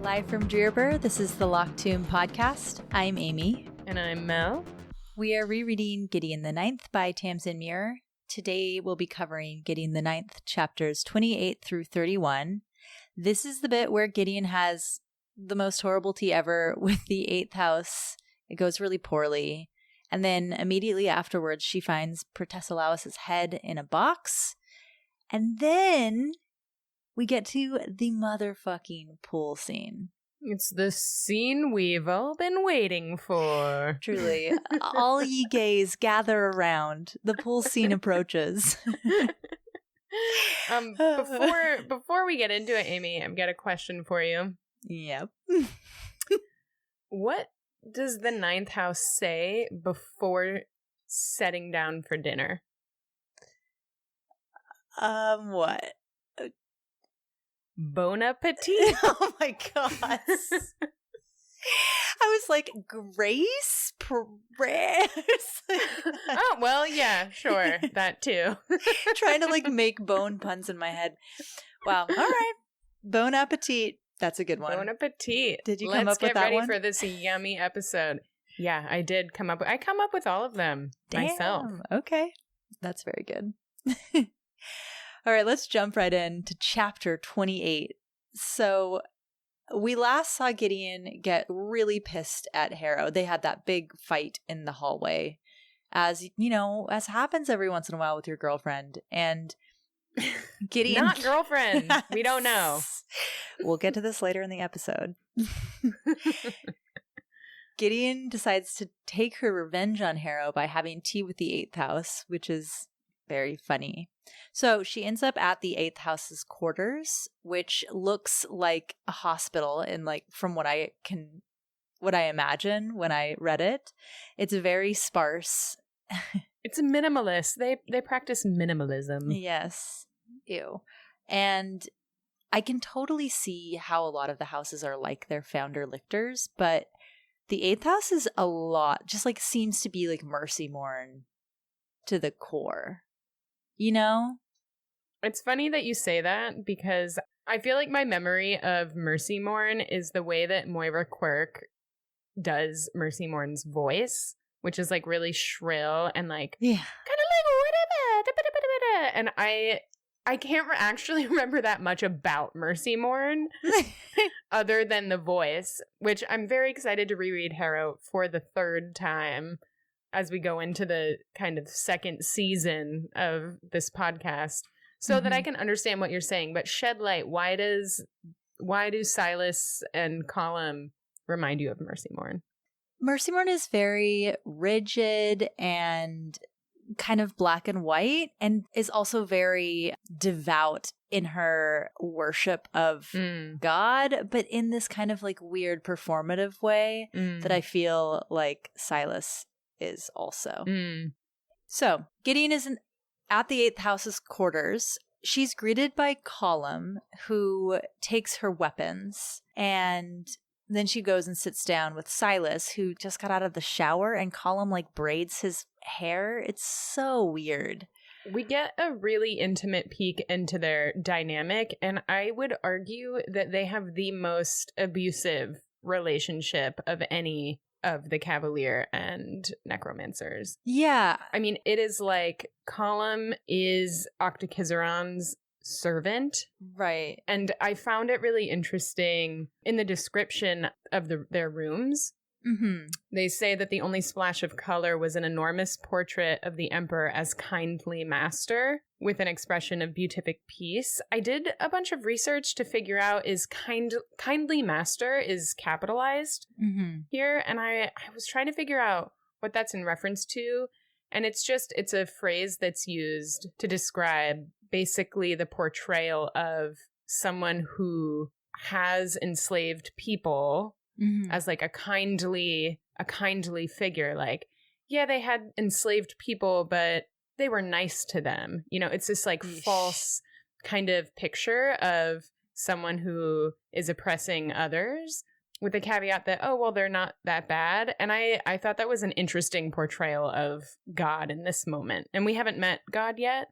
Live from Drearber, this is the Locked Tomb podcast. I'm Amy. And I'm Mel. We are rereading Gideon the Ninth by Tamsin Muir. Today we'll be covering Gideon the Ninth, chapters 28 through 31. This is the bit where Gideon has the most horrible tea ever with the 8th house. It goes really poorly. And then immediately afterwards, she finds Protesilaus' head in a box. And then we get to the motherfucking pool scene. It's the scene we've all been waiting for. Truly. All ye gays gather around. The pool scene approaches. Before we get into it, Amy, I've got a question for you. Yep. What does the 9th house say before setting down for dinner? What? Bon appetit. Oh my god. I was like, grace? Prayers? Oh, well, yeah, sure. That too. Trying to like make bone puns in my head. Wow. All right. Bon appetit. That's a good one. Bon appetit. Did you come up with that one? Let's get ready for this yummy episode. Yeah, I did come up with... I come up with all of them myself. Okay. That's very good. All right, let's jump right into chapter 28. So we last saw Gideon get really pissed at Harrow. They had that big fight in the hallway, as you know, as happens every once in a while with your girlfriend. And Gideon... Not girlfriend. Yes. We don't know. We'll get to this later in the episode. Gideon decides to take her revenge on Harrow by having tea with the 8th house, which is very funny. So she ends up at the 8th house's quarters, which looks like a hospital in like from what I imagine when I read it. It's very sparse. It's a minimalist. They practice minimalism. Yes. Ew. And I can totally see how a lot of the houses are like their founder lictors, but the 8th house is a lot, just like seems to be like Mercy Morn to the core. You know? It's funny that you say that because I feel like my memory of Mercy Morn is the way that Moira Quirk does Mercy Morn's voice, which is like really shrill and like kind of like whatever. And I can't actually remember that much about Mercy Morn other than the voice, which I'm very excited to reread Harrow for the 3rd time as we go into the kind of 2nd season of this podcast so that I can understand what you're saying. But shed light, why do Silas and Column remind you of Mercy Morn? Mercy Morn is very rigid and kind of black and white and is also very devout in her worship of God, but in this kind of like weird performative way that I feel like Silas is also. So Gideon is at the 8th house's quarters. She's greeted by Column, who takes her weapons, and then she goes and sits down with Silas, who just got out of the shower, and Column like braids his hair. It's so weird. We get a really intimate peek into their dynamic, and I would argue that they have the most abusive relationship of any of the Cavalier and Necromancers. Yeah. I mean, it is like Column is Octokizaron's servant. Right. And I found it really interesting in the description of their rooms. They say that the only splash of color was an enormous portrait of the emperor as kindly master with an expression of beatific peace. I did a bunch of research to figure out is kindly master is capitalized here. And I was trying to figure out what that's in reference to. And it's a phrase that's used to describe basically the portrayal of someone who has enslaved people as like a kindly figure. Like, yeah, they had enslaved people, but they were nice to them. You know, it's this like false kind of picture of someone who is oppressing others with the caveat that, oh, well, they're not that bad. And I thought that was an interesting portrayal of God in this moment. And we haven't met God yet,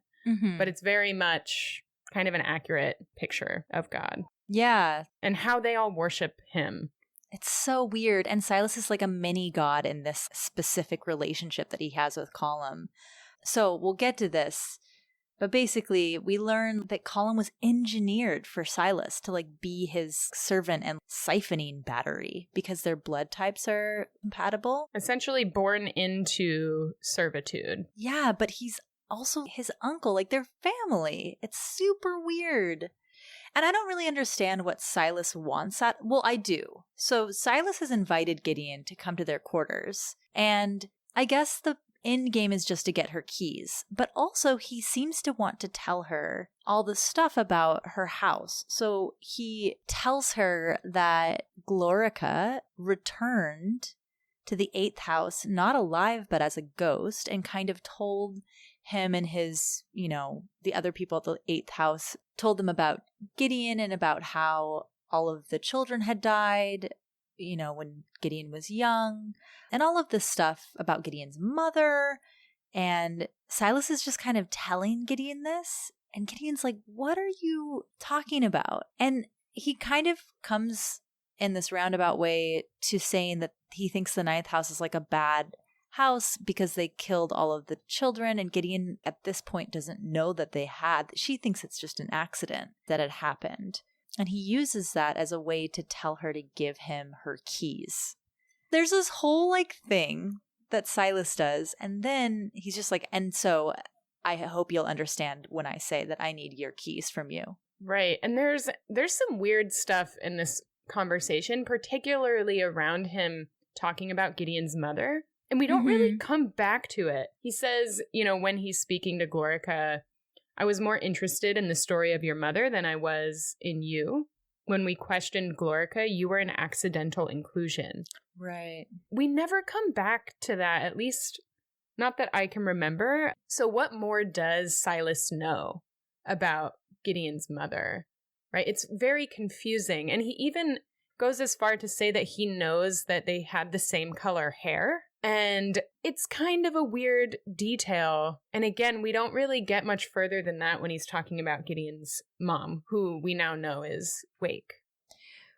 but it's very much kind of an accurate picture of God. Yeah. And how they all worship him. It's so weird. And Silas is like a mini god in this specific relationship that he has with Colum. So we'll get to this. But basically, we learn that Colum was engineered for Silas to like be his servant and siphoning battery because their blood types are compatible. Essentially born into servitude. Yeah, but he's also his uncle, like they're family. It's super weird. And I don't really understand what Silas wants at. Well, I do. So Silas has invited Gideon to come to their quarters. And I guess the end game is just to get her keys. But also he seems to want to tell her all the stuff about her house. So he tells her that Glorica returned to the 8th house, not alive, but as a ghost, and kind of told him and his, the other people at the 8th house, told them about Gideon and about how all of the children had died, when Gideon was young, and all of this stuff about Gideon's mother. And Silas is just kind of telling Gideon this, and Gideon's like, what are you talking about? And he kind of comes in this roundabout way to saying that he thinks the 9th house is like a bad house because they killed all of the children, and Gideon at this point doesn't know that they had. She thinks it's just an accident that had happened. And he uses that as a way to tell her to give him her keys. There's this whole thing that Silas does, and then he's just like, and so I hope you'll understand when I say that I need your keys from you. Right. And there's some weird stuff in this conversation, particularly around him talking about Gideon's mother. And we don't really come back to it. He says, when he's speaking to Glorica, I was more interested in the story of your mother than I was in you. When we questioned Glorica, you were an accidental inclusion. Right. We never come back to that, at least not that I can remember. So what more does Silas know about Gideon's mother? Right? It's very confusing. And he even goes as far to say that he knows that they had the same color hair. And it's kind of a weird detail. And again, we don't really get much further than that when he's talking about Gideon's mom, who we now know is Wake.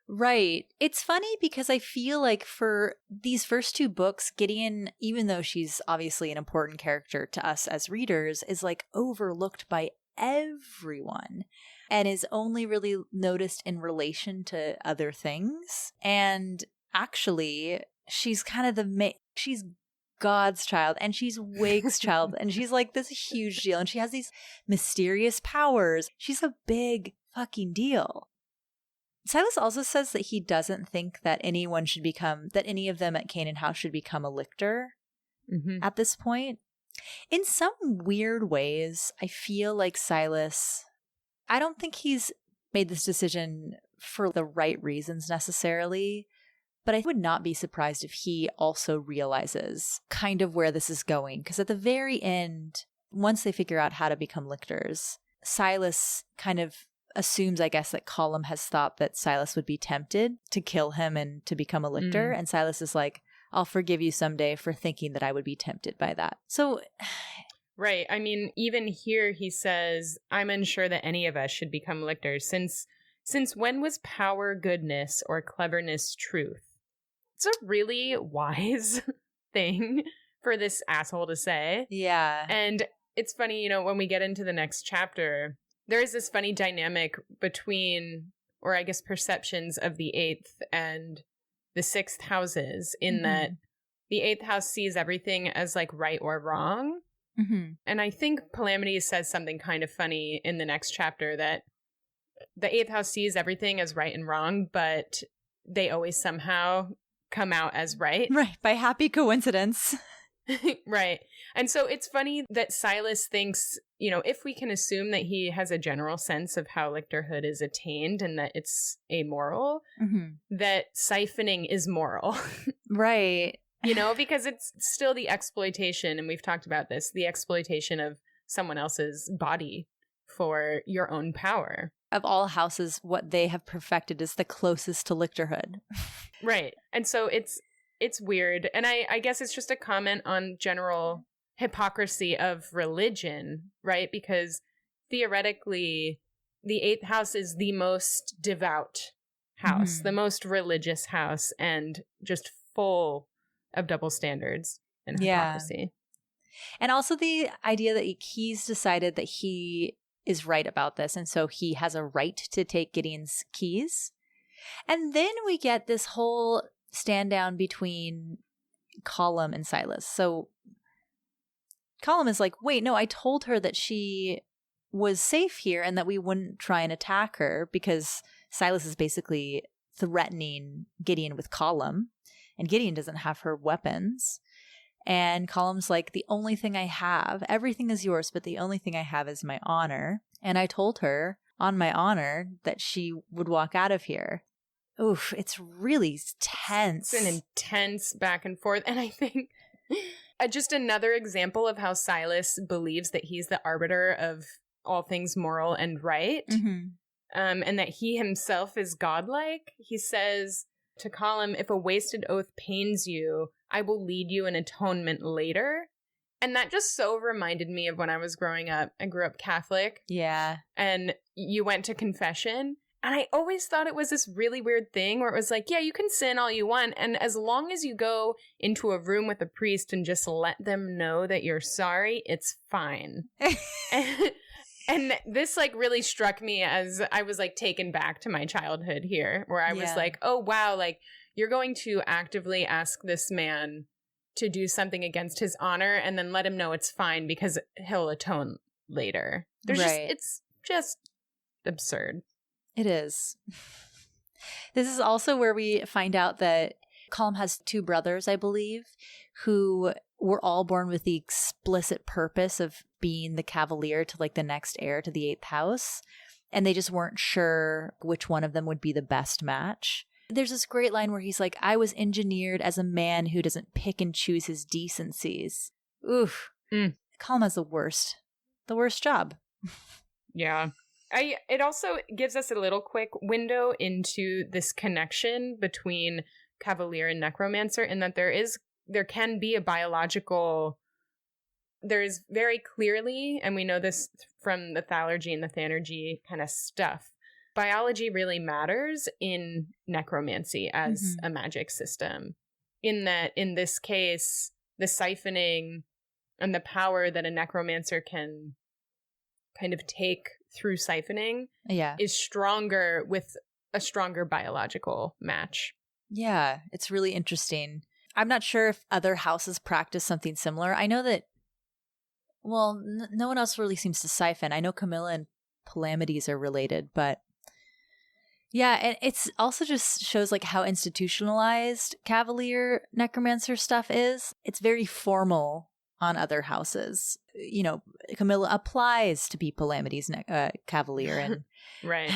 Right. It's funny because I feel like for these first 2 books, Gideon, even though she's obviously an important character to us as readers, is overlooked by everyone and is only really noticed in relation to other things. And actually, she's kind of she's God's child, and she's Wake's child, and she's this huge deal, and she has these mysterious powers. She's a big fucking deal. Silas also says that he doesn't think that any of them at Canaan House should become a lictor at this point. In some weird ways, I feel like Silas, I don't think he's made this decision for the right reasons necessarily, but I would not be surprised if he also realizes kind of where this is going. Because at the very end, once they figure out how to become lictors, Silas kind of assumes, I guess, that Colum has thought that Silas would be tempted to kill him and to become a lictor. And Silas is like, I'll forgive you someday for thinking that I would be tempted by that. So... Right. I mean, even here he says, I'm unsure that any of us should become lictors. Since when was power goodness or cleverness truth? It's a really wise thing for this asshole to say. Yeah. And it's funny, when we get into the next chapter, there is this funny dynamic between, or I guess perceptions of the 8th and the 6th houses in that the 8th house sees everything as right or wrong. And I think Palamity says something kind of funny in the next chapter that the 8th house sees everything as right and wrong, but they always somehow come out as right. Right, by happy coincidence. Right. And so it's funny that Silas thinks, if we can assume that he has a general sense of how lictorhood is attained and that it's amoral, that siphoning is moral. Right. Because it's still the exploitation, and we've talked about this, the exploitation of someone else's body for your own power. Of all houses, what they have perfected is the closest to lictorhood. Right. And so it's weird. And I guess it's just a comment on general hypocrisy of religion, right? Because theoretically, the 8th house is the most devout house, the most religious house, and just full of double standards and hypocrisy. And also the idea that he's decided that he is right about this, and so he has a right to take Gideon's keys. And then we get this whole stand down between Colum and Silas. So Colum is like, wait, no, I told her that she was safe here and that we wouldn't try and attack her, because Silas is basically threatening Gideon with Colum, and Gideon doesn't have her weapons. And Colum's like, the only thing I have, everything is yours, but the only thing I have is my honor. And I told her on my honor that she would walk out of here. Oof, it's really tense. It's an intense back and forth. And I think just another example of how Silas believes that he's the arbiter of all things moral and right, and that he himself is godlike. He says to Colum, if a wasted oath pains you, I will lead you in atonement later. And that just so reminded me of when I was growing up. I grew up Catholic. Yeah. And you went to confession. And I always thought it was this really weird thing where it was like, yeah, you can sin all you want. And as long as you go into a room with a priest and just let them know that you're sorry, it's fine. And this like really struck me as I was like taken back to my childhood here, where I was like, oh, wow, like you're going to actively ask this man to do something against his honor and then let him know it's fine because he'll atone later. It's just absurd. It is. This is also where we find out that Colum has 2 brothers, I believe, who were all born with the explicit purpose of being the cavalier to like the next heir to the 8th house. And they just weren't sure which one of them would be the best match. There's this great line where he's like, I was engineered as a man who doesn't pick and choose his decencies. Oof. Colum has the worst job. Yeah. It also gives us a little quick window into this connection between Cavalier and Necromancer, in that there can be a biological, there is very clearly, and we know this from the Thalergy and the Thanergy kind of stuff, biology really matters in necromancy as a magic system. In that, in this case, the siphoning and the power that a necromancer can kind of take through siphoning is stronger with a stronger biological match. Yeah, it's really interesting. I'm not sure if other houses practice something similar. I know that, well, no one else really seems to siphon. I know Camilla and Palamedes are related, but yeah, and it's also just shows like how institutionalized Cavalier Necromancer stuff is. It's very formal on other houses. You know, Camilla applies to be Palamedes Cavalier, and right.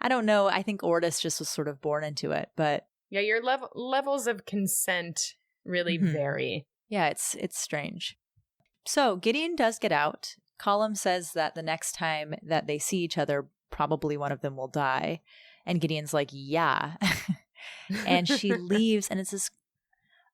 I don't know. I think Ordis just was sort of born into it, but yeah, your levels of consent really vary. Yeah, it's strange. So Gideon does get out. Colum says that the next time that they see each other, probably one of them will die. And Gideon's like, yeah. And she leaves, and it's this,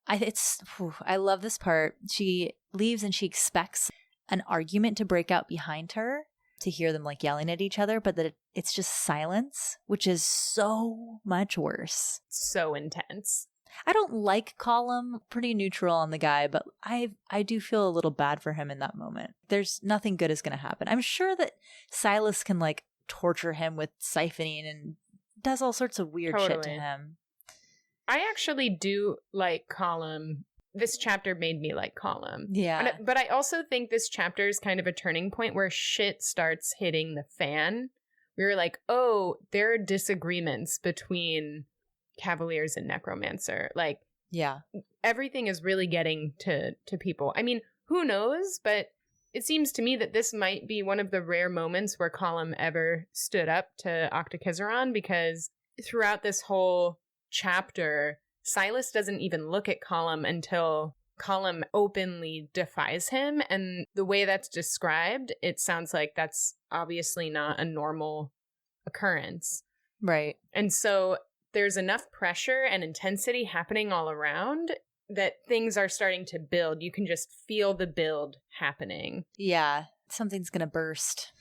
I love this part. She leaves and she expects an argument to break out behind her, to hear them like yelling at each other, but that it's just silence, which is so much worse. So intense. I don't like Colum, pretty neutral on the guy, but I do feel a little bad for him in that moment. There's nothing good is going to happen. I'm sure that Silas can like torture him with siphoning and does all sorts of weird shit to him. I actually do like Colum. This chapter made me like Colum. Yeah. But I also think this chapter is kind of a turning point where shit starts hitting the fan. We were like, oh, there are disagreements between Cavaliers and Necromancer. Like, yeah, everything is really getting to people. I mean, who knows? But it seems to me that this might be one of the rare moments where Colum ever stood up to Octokizaron, because throughout this whole chapter, Silas doesn't even look at Colum until Colum openly defies him. And the way that's described, it sounds like that's obviously not a normal occurrence. Right. And so there's enough pressure and intensity happening all around that things are starting to build. You can just feel the build happening. Yeah, something's going to burst.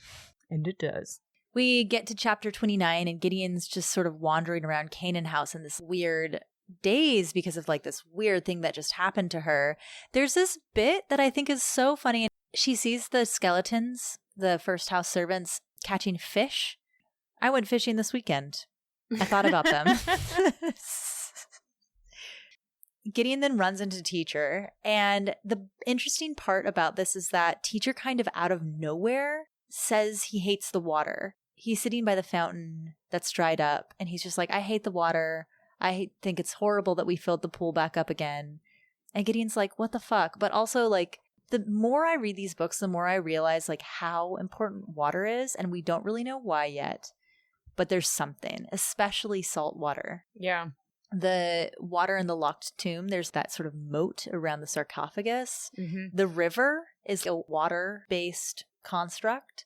And it does. We get to chapter 29 and Gideon's just sort of wandering around Canaan house in this weird daze because of like this weird thing that just happened to her. There's this bit that I think is so funny. She sees the skeletons, the first house servants, catching fish. I went fishing this weekend. I thought about them. Gideon then runs into Teacher, and the interesting part about this is that Teacher kind of out of nowhere says he hates the water. He's sitting by the fountain that's dried up, and he's just like, I hate the water. I think it's horrible that we filled the pool back up again. And Gideon's like, what the fuck? But also, like, the more I read these books, the more I realize, like, how important water is, and we don't really know why yet. But there's something, especially salt water. Yeah. The water in the locked tomb, there's that sort of moat around the sarcophagus. Mm-hmm. The river is a water-based construct.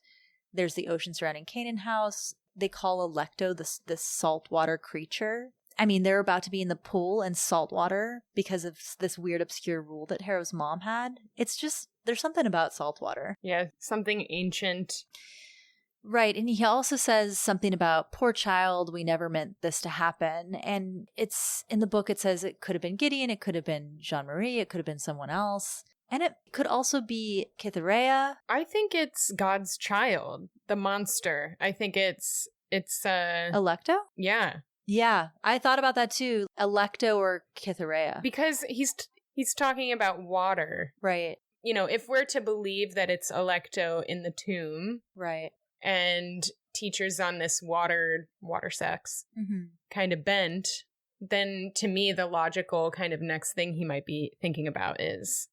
There's the ocean surrounding Canaan house. They call Alecto this saltwater creature. I mean, they're about to be in the pool and salt water because of this weird obscure rule that Harrow's mom had. It's just, there's something about salt water. Yeah, something ancient. Right, and he also says something about, poor child, we never meant this to happen. And it's, in the book it says it could have been Gideon, it could have been Jean-Marie, it could have been someone else. And it could also be Cytherea. I think it's God's child, the monster. I think it's Alecto? Yeah. Yeah, I thought about that too. Alecto or Cytherea. Because he's talking about water. Right. You know, if we're to believe that it's Alecto in the tomb. Right. And Teacher's on this water sex kind of bent, then to me the logical kind of next thing he might be thinking about is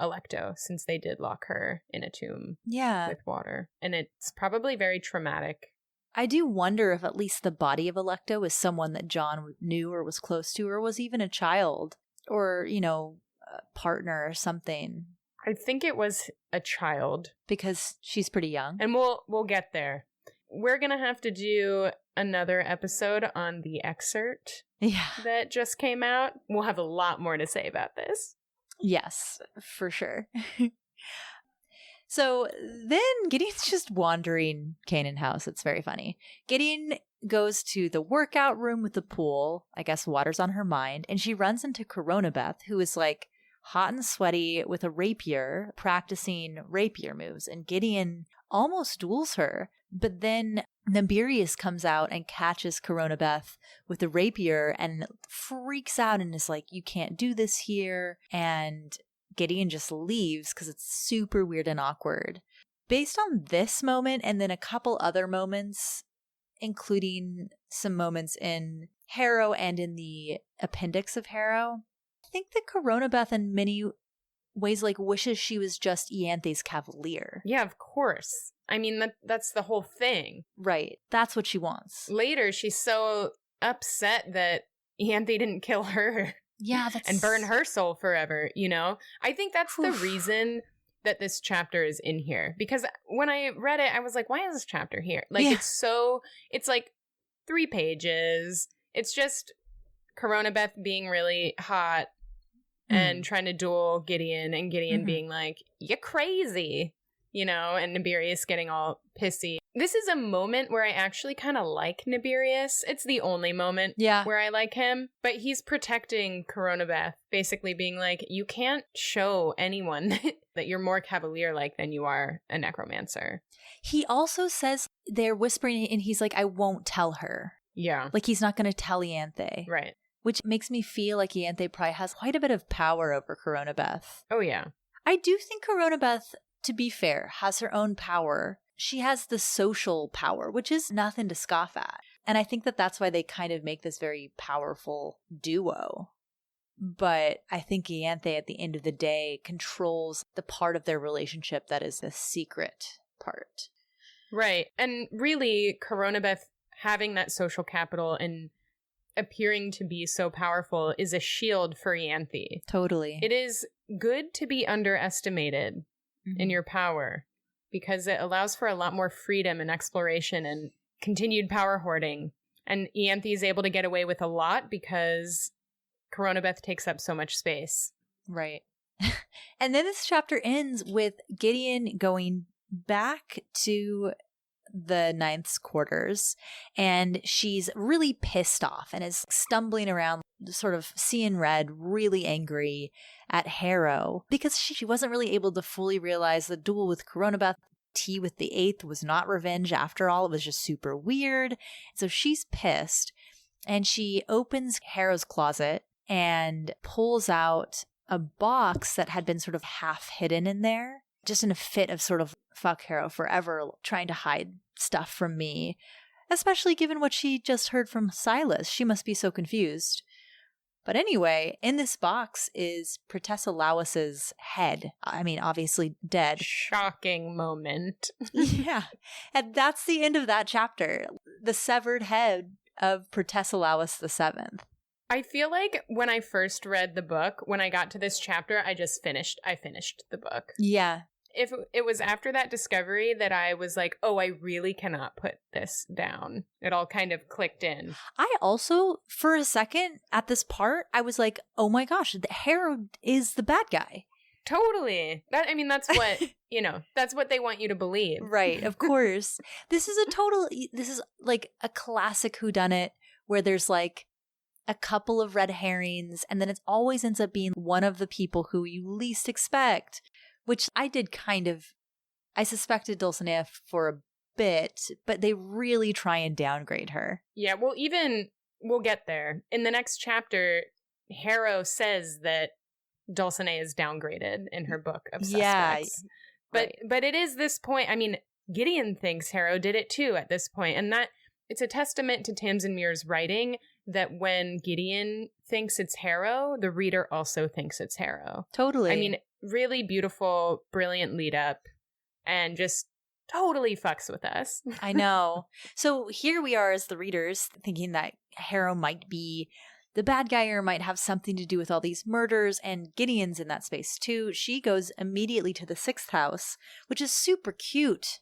Alecto, since they did lock her in a tomb with water. And it's probably very traumatic. I do wonder if at least the body of Alecto is someone that John knew or was close to, or was even a child or, you know, a partner or something. I think it was a child. Because she's pretty young. And we'll get there. We're going to have to do another episode on the excerpt that just came out. We'll have a lot more to say about this. Yes, for sure. So then Gideon's just wandering Canaan house. It's very funny. Gideon goes to the workout room with the pool. I guess water's on her mind. And she runs into Coronabeth, who is like hot and sweaty with a rapier, practicing rapier moves. And Gideon almost duels her. But then Naberius comes out and catches Coronabeth with the rapier and freaks out and is like, you can't do this here. And Gideon just leaves because it's super weird and awkward. Based on this moment and then a couple other moments, including some moments in Harrow and in the appendix of Harrow, I think that Coronabeth in many ways like wishes she was just Ianthe's cavalier. Yeah, of course. I mean, that's the whole thing. Right. That's what she wants. Later, she's so upset that Ianthe didn't kill her. Yeah, and burn her soul forever, you know? I think that's the reason that this chapter is in here. Because when I read it, I was like, why is this chapter here? Like, it's like 3 pages. It's just Coronabeth being really hot and trying to duel Gideon, and Gideon being like, you're crazy, you know, and Naberius getting all pissy. This is a moment where I actually kind of like Naberius. It's the only moment where I like him. But he's protecting Coronabeth, basically being like, you can't show anyone that you're more cavalier-like than you are a necromancer. He also says, they're whispering, and he's like, I won't tell her. Yeah. Like, he's not going to tell Ianthe. Right. Which makes me feel like Ianthe probably has quite a bit of power over Coronabeth. Oh, yeah. I do think Coronabeth, to be fair, has her own power. She has the social power, which is nothing to scoff at. And I think that that's why they kind of make this very powerful duo. But I think Ianthe, at the end of the day, controls the part of their relationship that is the secret part. Right. And really, Coronabeth having that social capital and appearing to be so powerful is a shield for Ianthe. Totally. It is good to be underestimated in your power, because it allows for a lot more freedom and exploration and continued power hoarding. And Ianthe is able to get away with a lot because Coronabeth takes up so much space. Right. And then this chapter ends with Gideon going back to the Ninth's quarters, and she's really pissed off and is stumbling around, sort of seeing red, really angry at Harrow because she wasn't really able to fully realize the duel with Coronabeth. Tea with the Eighth was not revenge after all. It was just super weird. So she's pissed, and she opens Harrow's closet and pulls out a box that had been sort of half hidden in there, just in a fit of sort of, fuck Harrow forever trying to hide stuff from me, especially given what she just heard from Silas. She must be so confused. But anyway, in this box is Protesilaus's head. I mean, obviously dead. Shocking moment. Yeah. And that's the end of that chapter. The severed head of Protesilaus the Seventh. I feel like when I first read the book, when I got to this chapter, I finished the book. Yeah. If it was after that discovery that I was like, oh, I really cannot put this down. It all kind of clicked in. I also, for a second at this part, I was like, oh my gosh, Harrow is the bad guy. Totally. That's what, that's what they want you to believe. Right, of course. This is like a classic whodunit where there's like a couple of red herrings, and then it always ends up being one of the people who you least expect. Which I suspected Dulcinea for a bit, but they really try and downgrade her. Yeah, well, we'll get there. In the next chapter, Harrow says that Dulcinea is downgraded in her book of suspects. Yeah, but it is this point, Gideon thinks Harrow did it too at this point, and that it's a testament to Tamsin Muir's writing that when Gideon thinks it's Harrow, the reader also thinks it's Harrow. Totally. Really beautiful, brilliant lead up, and just totally fucks with us. I know. So here we are as the readers thinking that Harrow might be the bad guy or might have something to do with all these murders, and Gideon's in that space too. She goes immediately to the sixth house, which is super cute.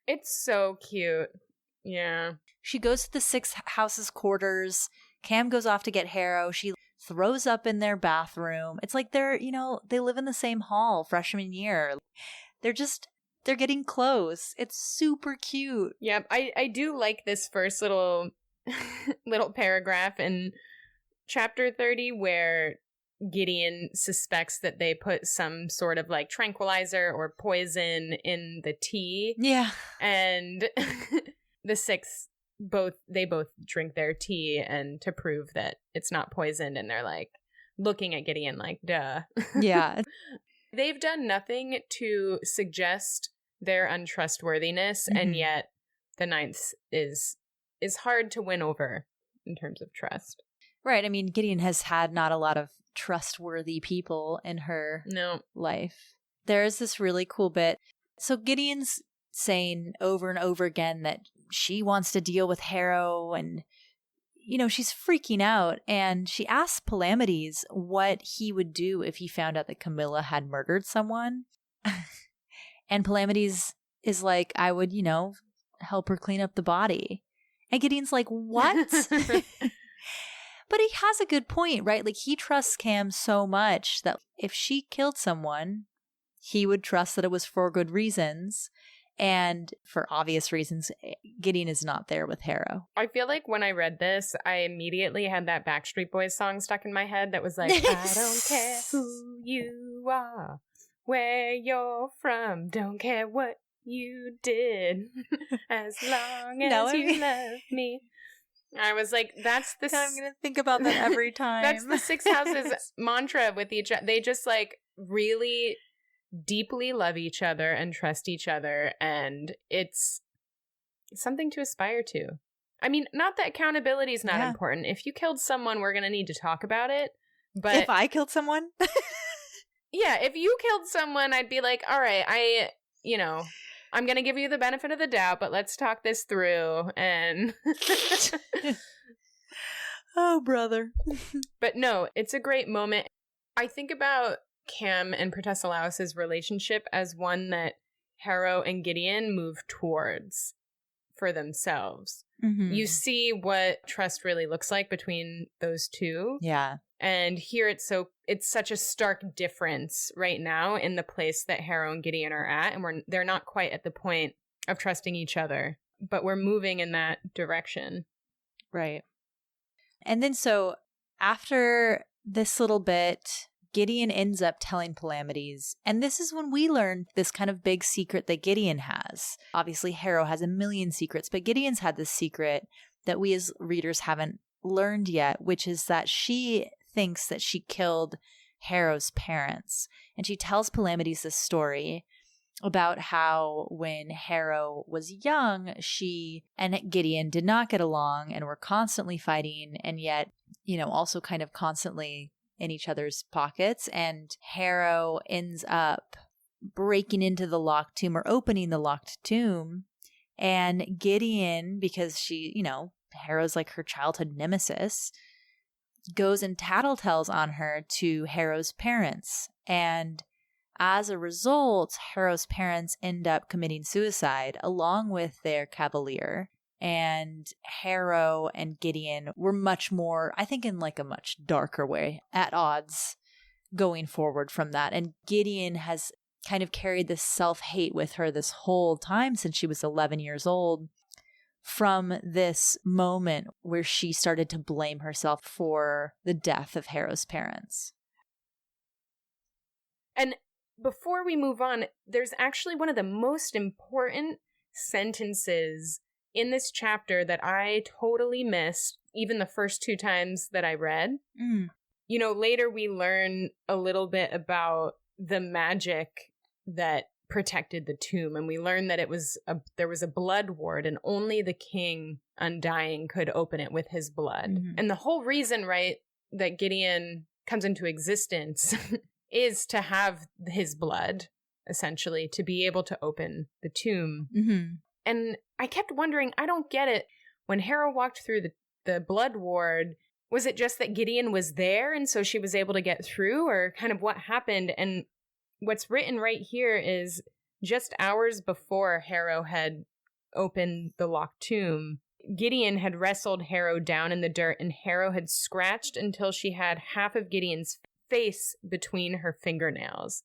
It's so cute. Yeah. She goes to the sixth house's quarters. Cam goes off to get Harrow. She throws up in their bathroom. It's like they live in the same hall freshman year. They're getting close. It's super cute. Yep. I do like this first little paragraph in chapter 30 where Gideon suspects that they put some sort of like tranquilizer or poison in the tea. Yeah. And the sixth they both drink their tea, and to prove that it's not poisoned, and they're like looking at Gideon like, duh. Yeah. They've done nothing to suggest their untrustworthiness, and yet the Ninth is hard to win over in terms of trust. Right. Gideon has had not a lot of trustworthy people in her life. There is this really cool bit. So Gideon's saying over and over again that she wants to deal with Harrow, and she's freaking out, and she asks Palamedes what he would do if he found out that Camilla had murdered someone. And Palamedes is like, I would, help her clean up the body. And Gideon's like, what? But he has a good point, right? Like, he trusts Cam so much that if she killed someone, he would trust that it was for good reasons. And for obvious reasons, Gideon is not there with Harrow. I feel like when I read this, I immediately had that Backstreet Boys song stuck in my head that was like, I don't care who you are, where you're from, don't care what you did, as long as you love me. I was like, that's the... I'm going to think about that every time. That's the Six Houses mantra with each other. They just like really deeply love each other and trust each other, and it's something to aspire to. Not that accountability is not important. If you killed someone, we're going to need to talk about it. But if I killed someone? Yeah, if you killed someone, I'd be like, all right, I'm going to give you the benefit of the doubt, but let's talk this through. And oh, brother. But no, it's a great moment. I think about Cam and Protesilaus' relationship as one that Harrow and Gideon move towards for themselves. Mm-hmm. You see what trust really looks like between those two. Yeah. And here it's such a stark difference right now in the place that Harrow and Gideon are at, and they're not quite at the point of trusting each other but we're moving in that direction. Right. And then so after this little bit, Gideon ends up telling Palamedes, and this is when we learn this kind of big secret that Gideon has. Obviously, Harrow has a million secrets, but Gideon's had this secret that we as readers haven't learned yet, which is that she thinks that she killed Harrow's parents. And she tells Palamedes this story about how when Harrow was young, she and Gideon did not get along and were constantly fighting, and yet, also kind of constantly in each other's pockets. And Harrow ends up breaking into the locked tomb or opening the locked tomb. And Gideon, because she, Harrow's like her childhood nemesis, goes and tattletales on her to Harrow's parents. And as a result, Harrow's parents end up committing suicide along with their cavalier. And Harrow and Gideon were much more, I think in like a much darker way, at odds going forward from that. And Gideon has kind of carried this self-hate with her this whole time since she was 11 years old, from this moment where she started to blame herself for the death of Harrow's parents. And before we move on, there's actually one of the most important sentences in this chapter that I totally missed, even the first 2 times that I read. Later we learn a little bit about the magic that protected the tomb, and we learn that there was a blood ward, and only the king undying could open it with his blood. Mm-hmm. And the whole reason, right, that Gideon comes into existence is to have his blood, essentially, to be able to open the tomb. Mm-hmm. And I kept wondering, I don't get it. When Harrow walked through the blood ward, was it just that Gideon was there and so she was able to get through, or kind of what happened? And what's written right here is just hours before Harrow had opened the locked tomb, Gideon had wrestled Harrow down in the dirt, and Harrow had scratched until she had half of Gideon's face between her fingernails.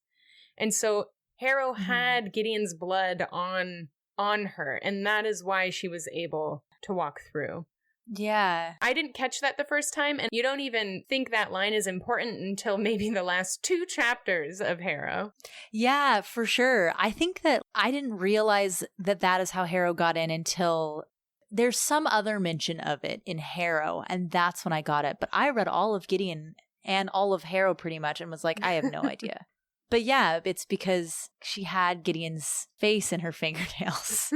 And so Harrow had Gideon's blood on her, and that is why she was able to walk through. Yeah. I didn't catch that the first time, and you don't even think that line is important until maybe the last 2 chapters of Harrow. Yeah, for sure. I think that I didn't realize that is how Harrow got in until there's some other mention of it in Harrow, and that's when I got it. But I read all of Gideon and all of Harrow pretty much and was like, I have no idea. But yeah, it's because she had Gideon's face in her fingernails.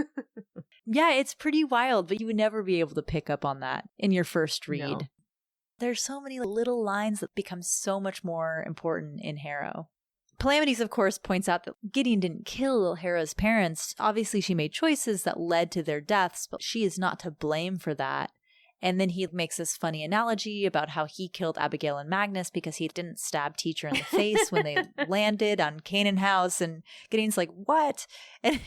Yeah, it's pretty wild, but you would never be able to pick up on that in your first read. No. There's so many little lines that become so much more important in Harrow. Palamedes, of course, points out that Gideon didn't kill Harrow's parents. Obviously, she made choices that led to their deaths, but she is not to blame for that. And then he makes this funny analogy about how he killed Abigail and Magnus because he didn't stab Teacher in the face when they landed on Canaan House. And Gideon's like, what? And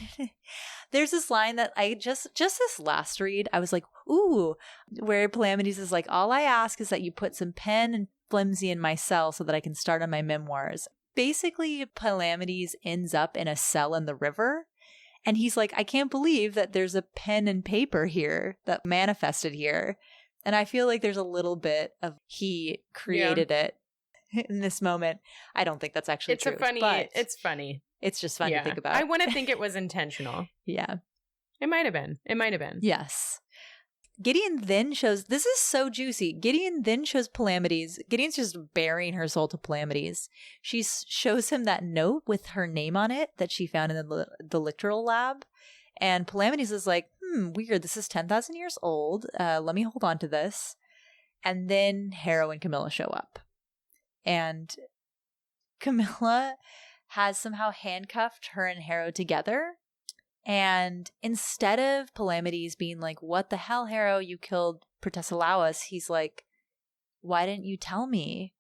there's this line that I just this last read, I was like, ooh, where Palamedes is like, all I ask is that you put some pen and flimsy in my cell so that I can start on my memoirs. Basically, Palamedes ends up in a cell in the river. And he's like, I can't believe that there's a pen and paper here that manifested here. And I feel like there's a little bit of he created it in this moment. I don't think that's actually true. It's funny. It's just fun to think about. I want to think it was intentional. Yeah. It might have been. Yes. Gideon then shows, this is so juicy. Gideon then shows Palamedes. Gideon's just bearing her soul to Palamedes. She shows him that note with her name on it that she found in the literal lab. And Palamedes is like, weird. This is 10,000 years old. Let me hold on to this. And then Harrow and Camilla show up. And Camilla has somehow handcuffed her and Harrow together. And instead of Palamedes being like, what the hell, Harrow, you killed Protesilaus, he's like, why didn't you tell me?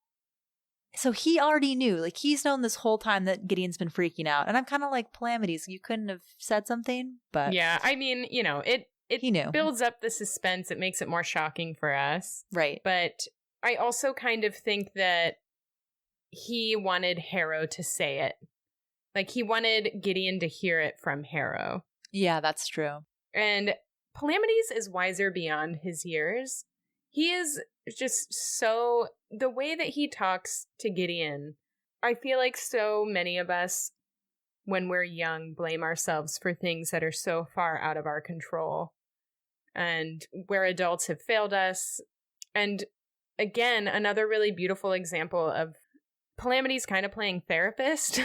So he already knew, like he's known this whole time that Gideon's been freaking out. And I'm kind of like, Palamedes, you couldn't have said something, but. Yeah, I mean, it he knew. Builds up the suspense. It makes it more shocking for us. Right. But I also kind of think that he wanted Harrow to say it. Like, he wanted Gideon to hear it from Harrow. Yeah, that's true. And Palamedes is wiser beyond his years. He is just so, the way that he talks to Gideon, I feel like so many of us, when we're young, blame ourselves for things that are so far out of our control and where adults have failed us. And again, another really beautiful example of Palamedes kind of playing therapist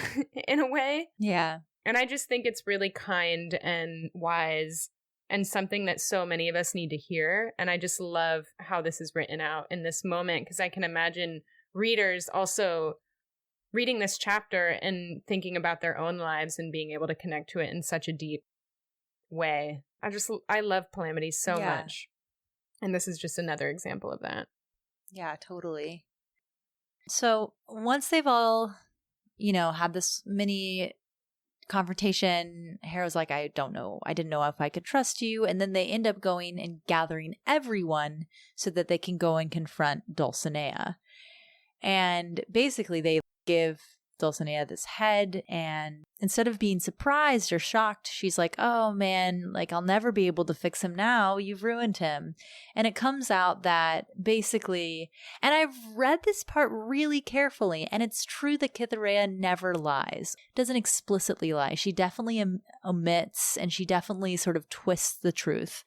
in a way. Yeah. And I just think it's really kind and wise and something that so many of us need to hear. And I just love how this is written out in this moment, because I can imagine readers also reading this chapter and thinking about their own lives and being able to connect to it in such a deep way. I love Palamedes so much. And this is just another example of that. Yeah, totally. So once they've all, had this mini confrontation, Harrow's like, I don't know. I didn't know if I could trust you. And then they end up going and gathering everyone so that they can go and confront Dulcinea. And basically they give Dulcinea this head, and instead of being surprised or shocked, she's like, oh man, like I'll never be able to fix him now. You've ruined him. And it comes out that basically, and I've read this part really carefully, and it's true that Cytherea never lies, doesn't explicitly lie. She definitely omits, and she definitely sort of twists the truth.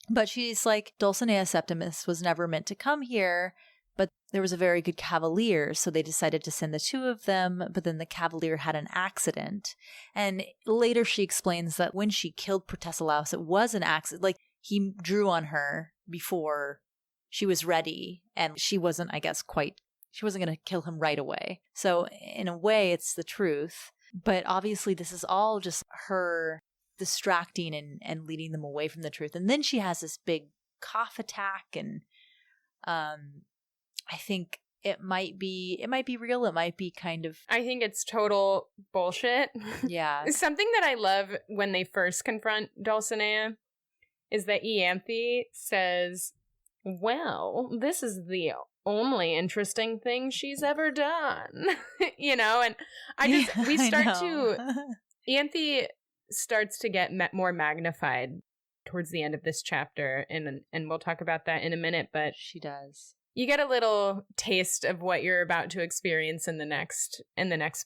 But she's like, Dulcinea Septimus was never meant to come here. But there was a very good cavalier, so they decided to send the two of them, but then the cavalier had an accident. And later she explains that when she killed Protesilaus, it was an accident. Like, he drew on her before she was ready, and she wasn't, I guess, she wasn't going to kill him right away. So in a way, it's the truth. But obviously this is all just her distracting and leading them away from the truth. And then she has this big cough attack, and I think it might be real. It might be kind of... I think it's total bullshit. Yeah. Something that I love when they first confront Dulcinea is that Ianthe says, well, this is the only interesting thing she's ever done. And Ianthe starts to get more magnified towards the end of this chapter, and we'll talk about that in a minute, but... She does. You get a little taste of what you're about to experience in the next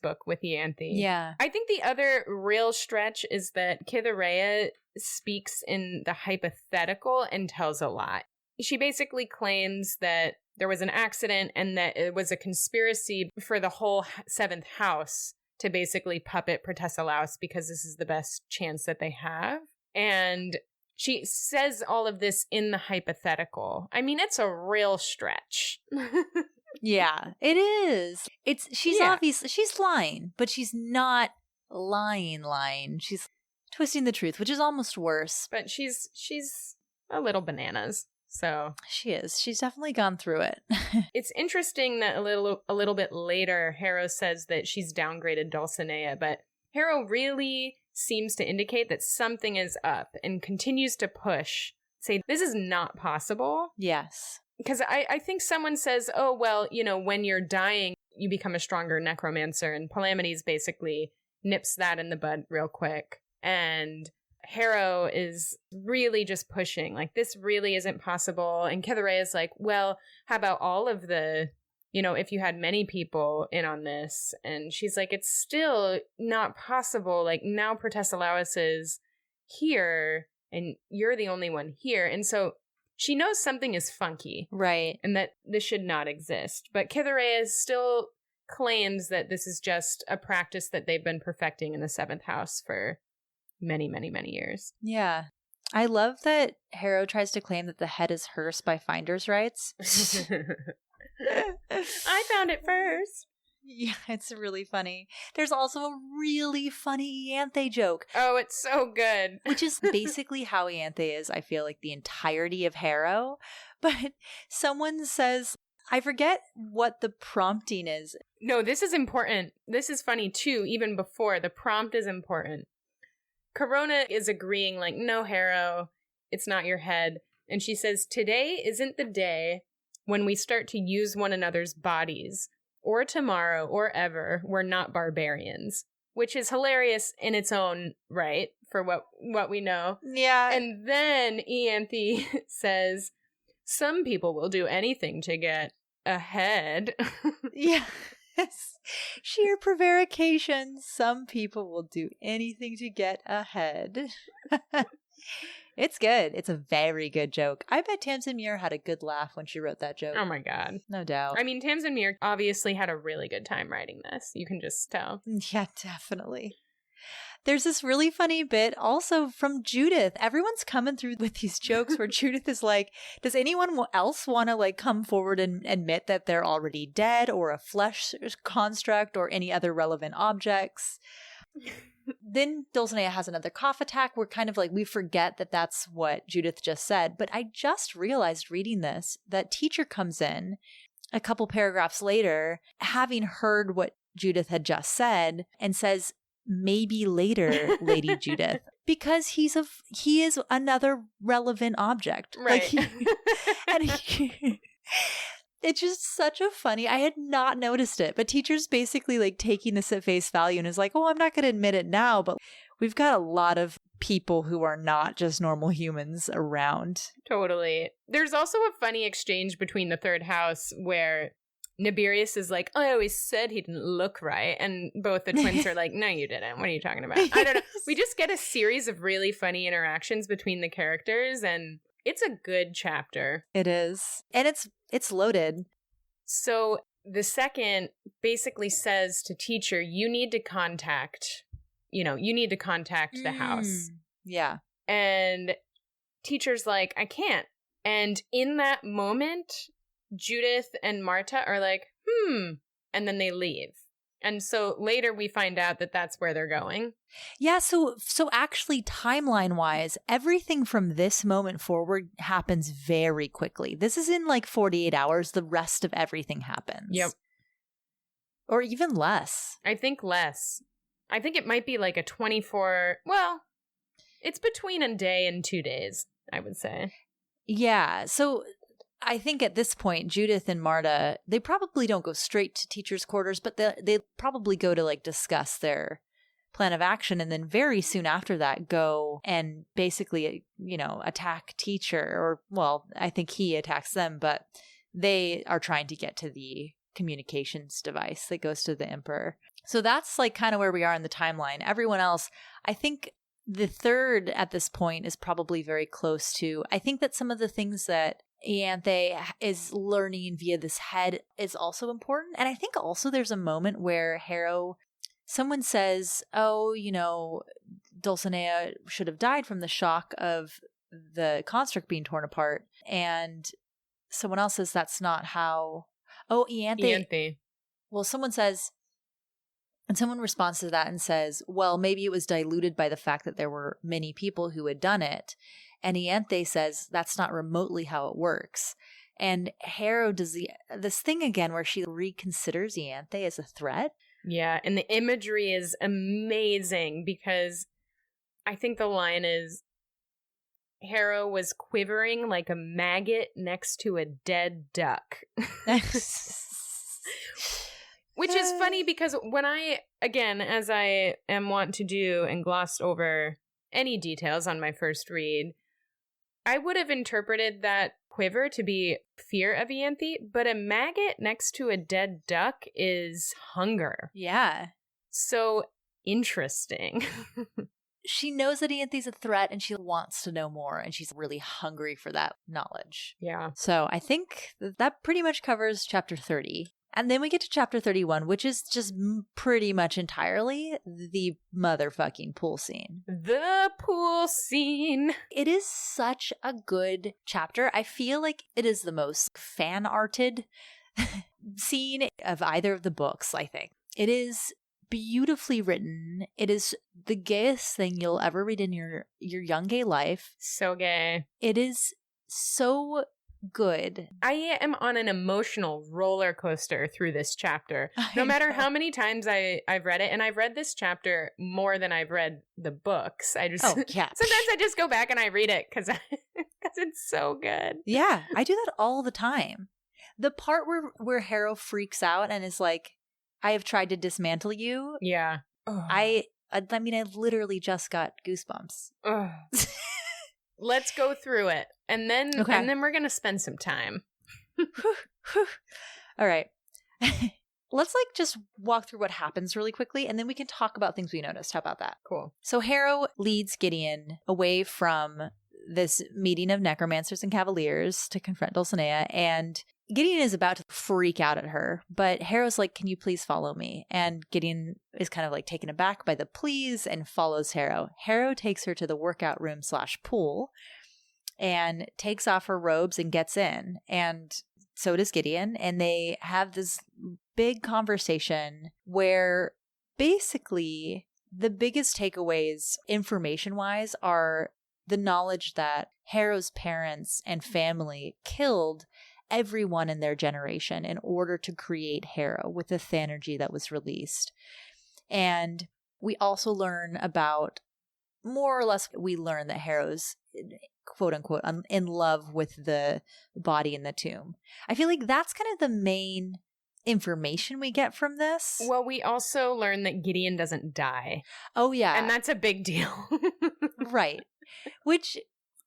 book with Ianthe. Yeah. I think the other real stretch is that Cytherea speaks in the hypothetical and tells a lot. She basically claims that there was an accident and that it was a conspiracy for the whole seventh house to basically puppet Protesilaus because this is the best chance that they have. And she says all of this in the hypothetical. I mean, it's a real stretch. Yeah, it is. She's obviously, she's lying, but she's not lying. She's twisting the truth, which is almost worse. But she's a little bananas. So she is. She's definitely gone through it. It's interesting that a little bit later, Harrow says that she's downgraded Dulcinea, but Harrow really seems to indicate that something is up and continues to push, say, this is not possible. Yes. Because I think someone says, oh, well, when you're dying, you become a stronger necromancer. And Palamedes basically nips that in the bud real quick. And Harrow is really just pushing, like, this really isn't possible. And Cytherea is like, well, how about all of the... if you had many people in on this. And she's like, it's still not possible. Like, now Protesilaus is here and you're the only one here. And so she knows something is funky. Right. And that this should not exist. But Cytherea still claims that this is just a practice that they've been perfecting in the seventh house for many, many, many years. Yeah. I love that Harrow tries to claim that the head is hers by finder's rights. I found it first. Yeah, it's really funny. There's also a really funny Ianthe joke. Oh, it's so good. Which is basically how Ianthe is, I feel like, the entirety of Harrow. But someone says, I forget what the prompting is. No, this is important. This is funny too, even before. The prompt is important. Corona is agreeing, like, no, Harrow, it's not your head. And she says, today isn't the day when we start to use one another's bodies, or tomorrow, or ever, we're not barbarians. Which is hilarious in its own right, for what we know. Yeah. And then Ianthe says, some people will do anything to get ahead. Yes. Sheer prevarication. Some people will do anything to get ahead. It's good. It's a very good joke. I bet Tamsin Muir had a good laugh when she wrote that joke. Oh my God. No doubt. I mean, Tamsin Muir obviously had a really good time writing this. You can just tell. Yeah, definitely. There's this really funny bit also from Judith. Everyone's coming through with these jokes where Judith is like, does anyone else want to like come forward and admit that they're already dead or a flesh construct or any other relevant objects? Then Dulcinea has another cough attack. We're kind of like, we forget that that's what Judith just said. But I just realized reading this that teacher comes in a couple paragraphs later, having heard what Judith had just said, and says, maybe later, Lady Judith, because he is another relevant object. Right. It's just such a funny, I had not noticed it, but teacher's basically like taking this at face value and is like, oh, I'm not going to admit it now, but we've got a lot of people who are not just normal humans around. Totally. There's also a funny exchange between the third house where Nibirius is like, I always said he didn't look right. And both the twins are like, no, you didn't. What are you talking about? I don't know. We just get a series of really funny interactions between the characters, and it's a good chapter. It is. And it's loaded. So the second basically says to teacher, you need to contact the house. Yeah. And teacher's like, I can't. And in that moment, Judith and Marta are like, and then they leave. And so later we find out that that's where they're going. Yeah, so actually timeline-wise, everything from this moment forward happens very quickly. This is in like 48 hours. The rest of everything happens. Yep. Or even less. I think less. I think it might be like a 24, well, it's between a day and 2 days, I would say. Yeah, so I think at this point, Judith and Marta, they probably don't go straight to teacher's quarters, but they probably go to like discuss their plan of action, and then very soon after that go and basically, attack teacher, or, well, I think he attacks them, but they are trying to get to the communications device that goes to the Emperor. So that's like kind of where we are in the timeline. Everyone else, I think the third at this point is probably very close to, I think that some of the things that Ianthe is learning via this head is also important. And I think also there's a moment where Harrow, someone says, oh, Dulcinea should have died from the shock of the construct being torn apart. And someone else says that's not how. Oh, Ianthe. Well, someone says, and someone responds to that and says, well, maybe it was diluted by the fact that there were many people who had done it. And Ianthe says that's not remotely how it works. And Harrow does this thing again where she reconsiders Ianthe as a threat. Yeah, and the imagery is amazing because I think the line is, Harrow was quivering like a maggot next to a dead duck. Which is funny because when I, again, as I am wont to do and glossed over any details on my first read, I would have interpreted that quiver to be fear of Ianthe, but a maggot next to a dead duck is hunger. Yeah. So interesting. She knows that Ianthe's a threat and she wants to know more, and she's really hungry for that knowledge. Yeah. So I think that pretty much covers chapter 30. And then we get to chapter 31, which is just pretty much entirely the motherfucking pool scene. The pool scene. It is such a good chapter. I feel like it is the most fan-arted scene of either of the books, I think. It is beautifully written. It is the gayest thing you'll ever read in your young gay life. So gay. It is so good. I am on an emotional roller coaster through this chapter. No matter how many times I've read it, and I've read this chapter more than I've read the books. Sometimes I just go back and I read it because it's so good. Yeah, I do that all the time. The part where Harrow freaks out and is like, I have tried to dismantle you. Yeah. I I mean, I literally just got goosebumps. Let's go through it. And then we're going to spend some time. All right. Let's just walk through what happens really quickly, and then we can talk about things we noticed. How about that? Cool. So Harrow leads Gideon away from this meeting of necromancers and cavaliers to confront Dulcinea, and Gideon is about to freak out at her, but Harrow's like, can you please follow me? And Gideon is kind of taken aback by the pleas and follows Harrow. Harrow takes her to the workout room / pool and takes off her robes and gets in. And so does Gideon. And they have this big conversation where basically the biggest takeaways information-wise are the knowledge that Harrow's parents and family killed everyone in their generation in order to create Harrow with the Thanergy that was released. And we also learn about, more or less, we learn that Harrow's quote unquote in love with the body in the tomb. I feel like that's kind of the main information we get from this. Well, we also learn that Gideon doesn't die. Oh, yeah. And that's a big deal. Right. Which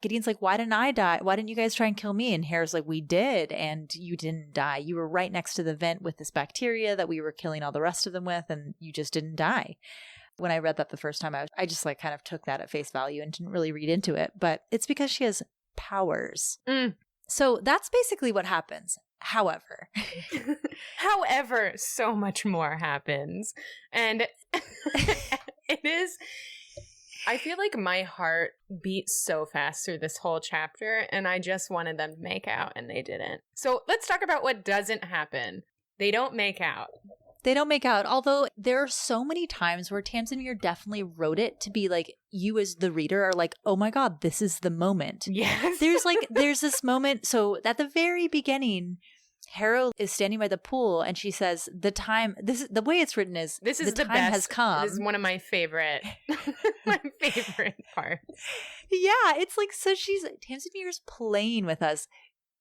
Gideon's like, why didn't I die? Why didn't you guys try and kill me? And Harrow's like, we did, and you didn't die. You were right next to the vent with this bacteria that we were killing all the rest of them with, and you just didn't die. When I read that the first time, I just kind of took that at face value and didn't really read into it. But it's because she has powers. So that's basically what happens. However, so much more happens. And it is... I feel like my heart beat so fast through this whole chapter, and I just wanted them to make out, and they didn't. So let's talk about what doesn't happen. They don't make out. They don't make out, although there are so many times where Tamsin Muir definitely wrote it to be like, you as the reader are like, oh my God, this is the moment. Yes. There's this moment. So at the very beginning, Harrow is standing by the pool and she says, the way it's written is, this is the time best. Has come. This is one of my favorite parts. Yeah, it's so Tamsin Muir's playing with us.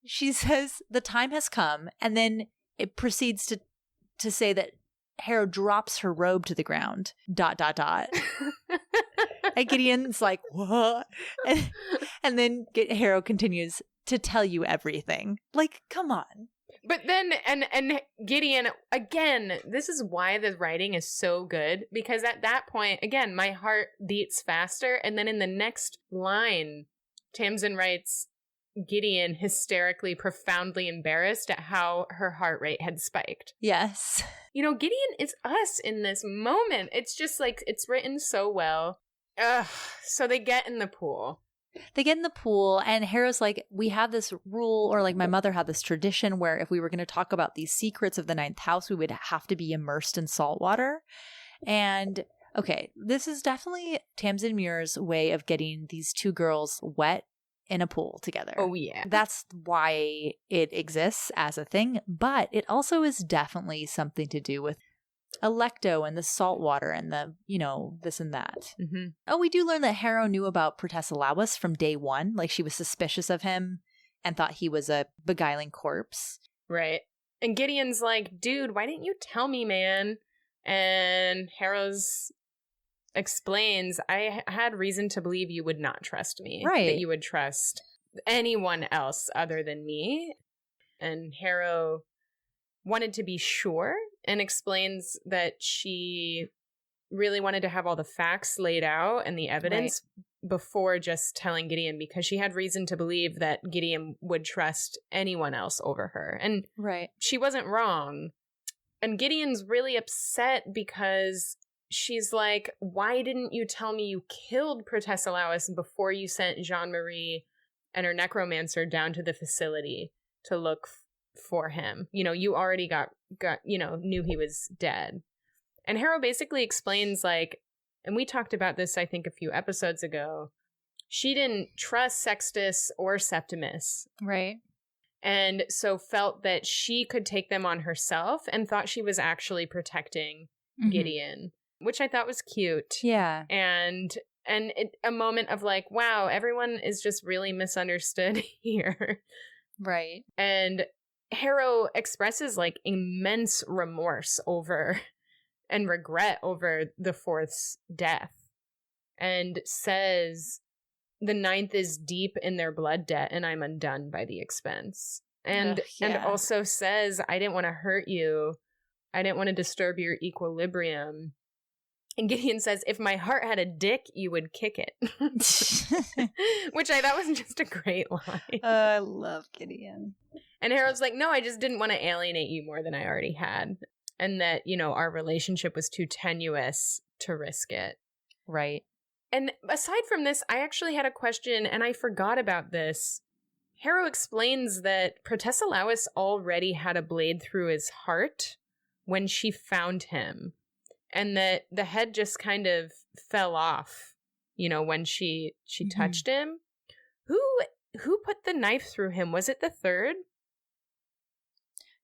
She says, the time has come, and then it proceeds to say that Harrow drops her robe to the ground, ... And Gideon's like, what? And then Harrow continues to tell you everything. Come on. But then, and Gideon, again, this is why the writing is so good, because at that point, again, my heart beats faster. And then in the next line, Tamsin writes, Gideon hysterically, profoundly embarrassed at how her heart rate had spiked. Yes. Gideon is us in this moment. It's just it's written so well. So they get in the pool. And Harrow's like, we have this rule, or my mother had this tradition where if we were going to talk about these secrets of the ninth house, we would have to be immersed in salt water. And okay, this is definitely Tamsin Muir's way of getting these two girls wet in a pool together. Oh, yeah. That's why it exists as a thing, but it also is definitely something to do with Electo and the salt water and the, this and that. Mm-hmm. Oh, we do learn that Harrow knew about Protesilaus from day one. She was suspicious of him and thought he was a beguiling corpse. Right. And Gideon's like, dude, why didn't you tell me, man? And Harrow's explains, I had reason to believe you would not trust me. Right. That you would trust anyone else other than me. And Harrow wanted to be sure and explains that she really wanted to have all the facts laid out and the evidence before just telling Gideon, because she had reason to believe that Gideon would trust anyone else over her. And she wasn't wrong. And Gideon's really upset because she's like, why didn't you tell me you killed Protesilaus before you sent Jean-Marie and her necromancer down to the facility to look for him? You already got knew he was dead. And Harrow basically explains, and we talked about this, I think, a few episodes ago, she didn't trust Sextus or Septimus. Right. And so felt that she could take them on herself and thought she was actually protecting Gideon, which I thought was cute. Yeah. And a moment of wow, everyone is just really misunderstood here. Right. And Harrow expresses immense remorse over and regret over the fourth's death, and says the ninth is deep in their blood debt and I'm undone by the expense. And and also says, I didn't want to hurt you. I didn't want to disturb your equilibrium. And Gideon says, if my heart had a dick, you would kick it. Which I thought was just a great line. I love Gideon. And Harrow's like, no, I just didn't want to alienate you more than I already had. And that, you know, our relationship was too tenuous to risk it. Right. And aside from this, I actually had a question, and I forgot about this. Harrow explains that Protesilaus already had a blade through his heart when she found him, and that the head just kind of fell off, you know, when she touched him. Who put the knife through him? Was it the third?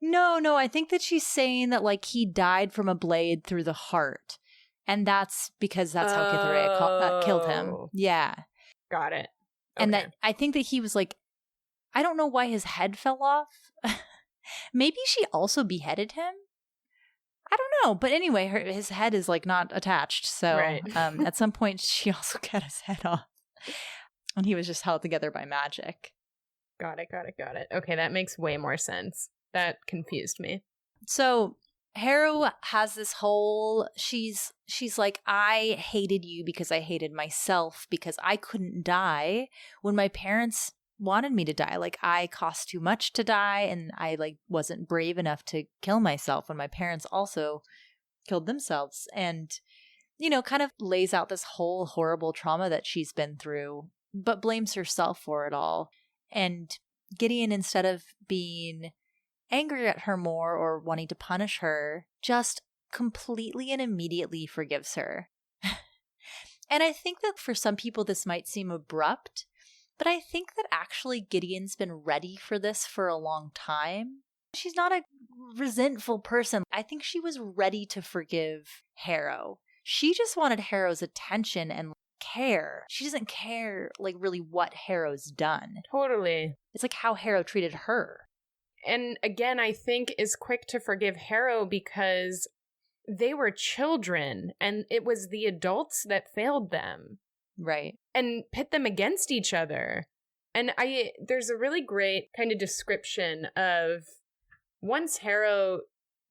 No, I think that she's saying that, like, he died from a blade through the heart. And that's because that's how Cytherea killed him. Yeah. Got it. Okay. And that I think that he was like, I don't know why his head fell off. Maybe she also beheaded him. I don't know. But anyway, his head is like not attached. So right. At some point, she also cut his head off. And he was just held together by magic. Got it. Okay, that makes way more sense. That confused me. So Harrow has this whole, she's like, I hated you because I hated myself because I couldn't die when my parents wanted me to die. Like, I cost too much to die, and I like wasn't brave enough to kill myself when my parents also killed themselves. And, you know, kind of lays out this whole horrible trauma that she's been through, but blames herself for it all. And Gideon, instead of being angry at her more or wanting to punish her, just completely and immediately forgives her. And I think that for some people this might seem abrupt, but I think that actually Gideon's been ready for this for a long time. She's not a resentful person. I think she was ready to forgive Harrow. She just wanted Harrow's attention and care. She doesn't care, like, really what Harrow's done. Totally. It's like how Harrow treated her. And again, I think is quick to forgive Harrow because they were children and it was the adults that failed them. Right. And pit them against each other. And there's a really great kind of description of once Harrow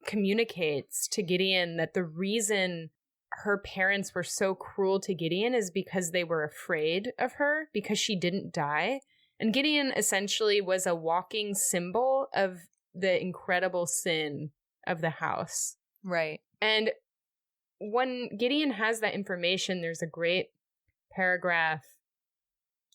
communicates to Gideon that the reason her parents were so cruel to Gideon is because they were afraid of her because she didn't die. And Gideon essentially was a walking symbol of the incredible sin of the house. Right. And when Gideon has that information, there's a great paragraph.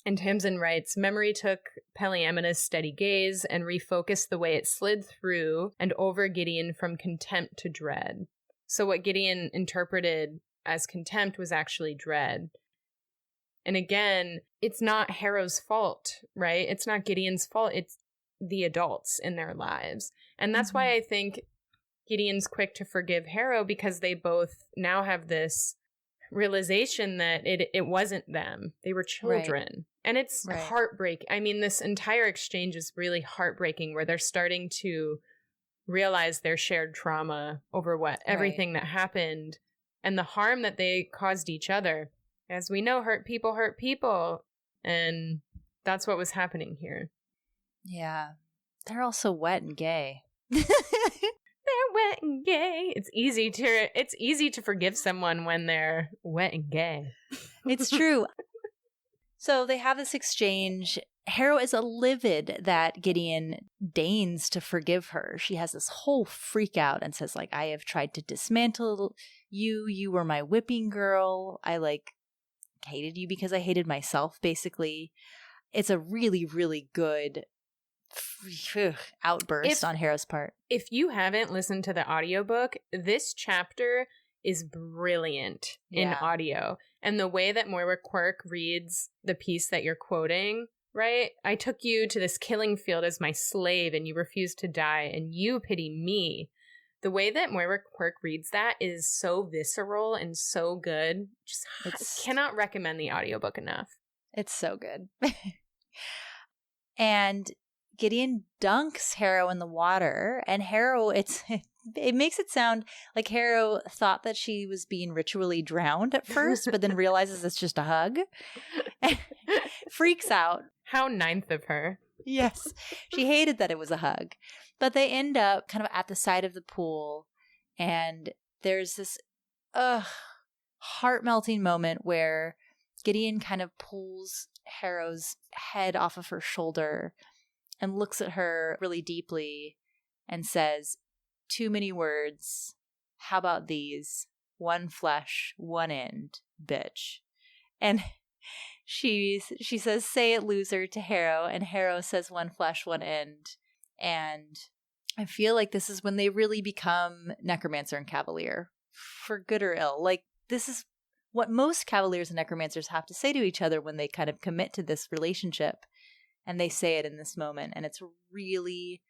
And Tamsin writes, memory took Peliamina's steady gaze and refocused the way it slid through and over Gideon from contempt to dread. So what Gideon interpreted as contempt was actually dread. And again, it's not Harrow's fault, right? It's not Gideon's fault. It's the adults in their lives. And that's why I think Gideon's quick to forgive Harrow, because they both now have this realization that it wasn't them. They were children. Right. And it's heartbreaking. I mean, this entire exchange is really heartbreaking where they're starting to realize their shared trauma over everything that happened and the harm that they caused each other. As we know, hurt people. And that's what was happening here. Yeah. They're also wet and gay. They're wet and gay. It's easy to forgive someone when they're wet and gay. It's true. So they have this exchange. Harrow is livid that Gideon deigns to forgive her. She has this whole freak out and says, like, I have tried to dismantle you. You were my whipping girl. I hated you because I hated myself, basically. It's a really, really good outburst on Harrow's part. If you haven't listened to the audiobook, this chapter is brilliant in audio. And the way that Moira Quirk reads the piece that you're quoting, right? I took you to this killing field as my slave and you refused to die and you pity me. The way that Moira Quirk reads that is so visceral and so good. Just cannot recommend the audiobook enough. It's so good. And Gideon dunks Harrow in the water, and Harrow, it makes it sound like Harrow thought that she was being ritually drowned at first, but then realizes it's just a hug. Freaks out. How ninth of her. Yes. She hated that it was a hug. But they end up kind of at the side of the pool, and there's this heart-melting moment where Gideon kind of pulls Harrow's head off of her shoulder and looks at her really deeply and says, "Too many words. How about these? One flesh, one end, bitch." And she says, "Say it, loser," to Harrow, and Harrow says, "One flesh, one end." And I feel like this is when they really become necromancer and cavalier, for good or ill. Like, this is what most cavaliers and necromancers have to say to each other when they kind of commit to this relationship. And they say it in this moment, and it's really